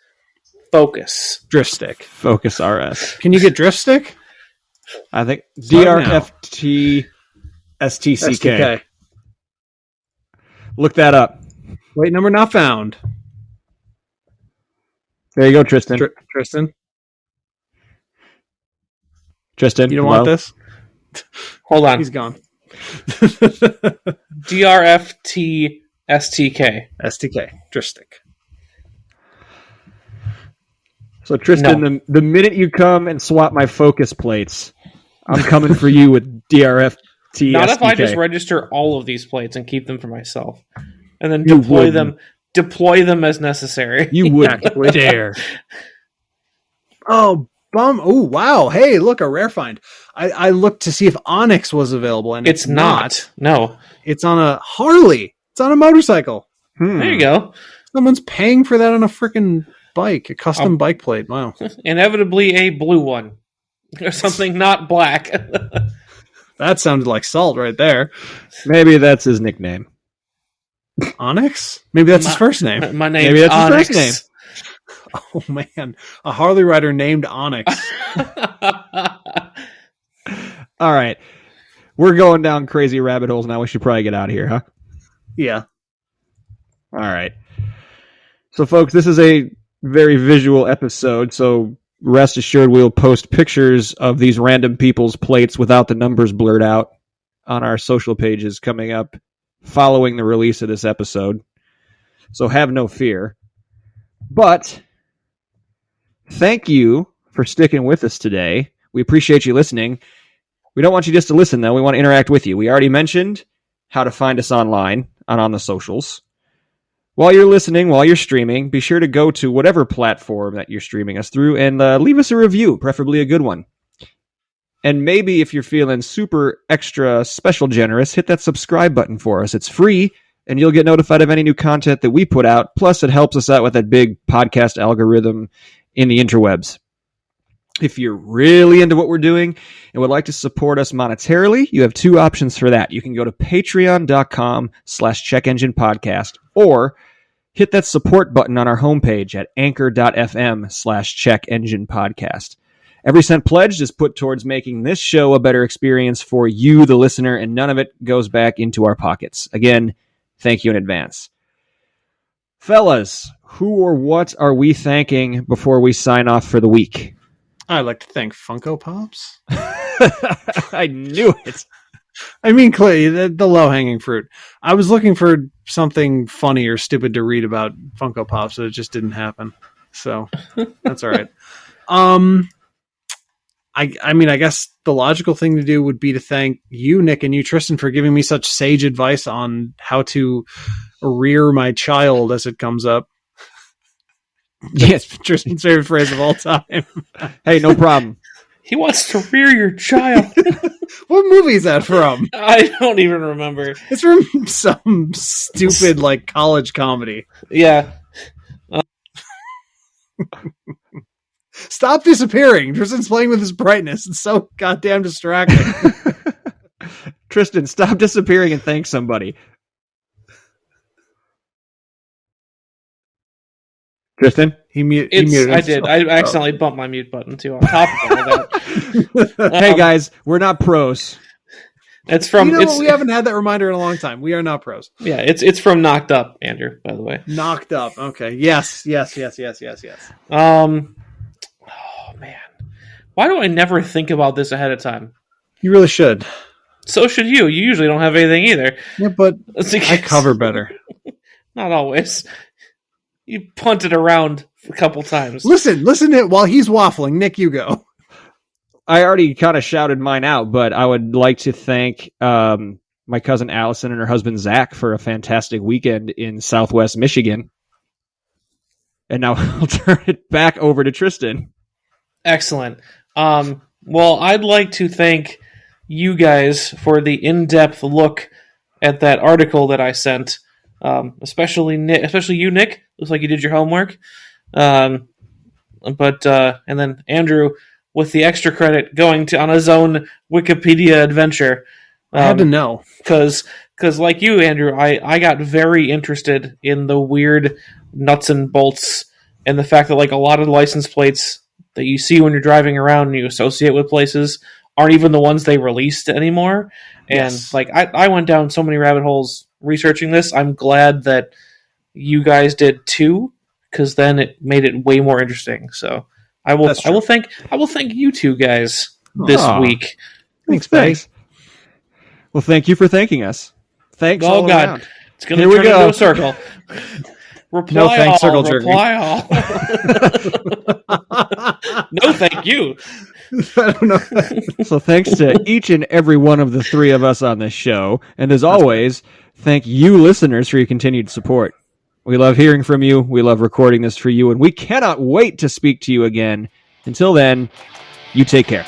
Focus. Drift stick. Focus RS. Can you get drift stick? I think Start now. DRFT STCK. STK. Look that up. Wait, number not found. There you go, Tristan. Tristan, Tristan, you don't hello? want this? Hold on. He's gone. DRFT STK. STK. Drift stick. So Tristan, the minute you come and swap my focus plates, I'm coming for you with DRFT Not STK. if I just register all of these plates and keep them for myself. And then You deploy wouldn't. them as necessary. You wouldn't dare. Oh, bum. Oh, wow. Hey, look, a rare find. I looked to see if Onyx was available, and It's not. No. It's on a Harley. It's on a motorcycle. There you go. Someone's paying for that on a freaking bike, a custom bike plate. Wow. Inevitably a blue one. Or something not black. That sounded like salt right there. Maybe that's his nickname. Onyx? Maybe that's his first name. My name's Maybe that's Onyx. his first Oh, man. A Harley rider named Onyx. All right. We're going down crazy rabbit holes now. We should probably get out of here, huh? Yeah. All right. So, folks, this is a very visual episode, so rest assured we'll post pictures of these random people's plates without the numbers blurred out on our social pages coming up following the release of this episode. So have no fear. But thank you for sticking with us today. We appreciate you listening. We don't want you just to listen, though. We want to interact with you. We already mentioned how to find us online and on the socials. While you're listening, while you're streaming, be sure to go to whatever platform that you're streaming us through and leave us a review, preferably a good one. And maybe if you're feeling super extra special generous, hit that subscribe button for us. It's free, and you'll get notified of any new content that we put out. Plus, it helps us out with that big podcast algorithm in the interwebs. If you're really into what we're doing and would like to support us monetarily, you have two options for that. You can go to patreon.com/checkenginepodcast or hit that support button on our homepage at anchor.fm/checkenginepodcast. Every cent pledged is put towards making this show a better experience for you, the listener, and none of it goes back into our pockets. Again, thank you in advance. Fellas, who or what are we thanking before we sign off for the week? I'd like to thank Funko Pops. I knew it. I mean, Clay, the low-hanging fruit. I was looking for something funny or stupid to read about Funko Pops, but it just didn't happen. So that's all right. I mean, I guess the logical thing to do would be to thank you, Nick, and you, Tristan, for giving me such sage advice on how to rear my child as it comes up. Yes, Tristan's favorite phrase of all time. hey, no problem. He wants to rear your child. What movie is that from? I don't even remember. It's from some stupid, like, college comedy. Yeah. Stop disappearing. Tristan's playing with his brightness. It's so goddamn distracting. Tristan, stop disappearing and thank somebody. Tristan? He muted I did. himself. I accidentally bumped my mute button too on top of all that. Hey, guys, we're not pros. It's from. You know it's, what? We haven't had that reminder in a long time. We are not pros. Yeah, it's from Knocked Up, Andrew. By the way. Knocked up. Okay. Yes. Oh man, why do I never think about this ahead of time? You really should. So should you. You usually don't have anything either. Yeah, but I cover better. Not always. You punted around a couple times. Listen to while he's waffling. Nick, you go. I already kind of shouted mine out, but I would like to thank my cousin Allison and her husband Zach for a fantastic weekend in Southwest Michigan. And now I'll turn it back over to Tristan. Excellent. Well, I'd like to thank you guys for the in-depth look at that article that I sent. Especially you, Nick. Looks like you did your homework. And then Andrew with the extra credit going on his own Wikipedia adventure. I had to know. Because like you, Andrew, I got very interested in the weird nuts and bolts and the fact that like a lot of the license plates that you see when you're driving around and you associate with places aren't even the ones they released anymore. And Yes. like I went down so many rabbit holes researching this. I'm glad that you guys did too, because then it made it way more interesting. So I will thank you two guys this Aw. week. Thanks, buddy. Well, thank you for thanking us. Thanks Oh all God, around. it's going to Here we turn go. into a circle. Reply No thanks, all, circle jerking. reply all. No, thank you. I don't know. So thanks to each and every one of the three of us on this show. And as always, thank you listeners for your continued support. We love hearing from you. We love recording this for you. And we cannot wait to speak to you again. Until then, you take care.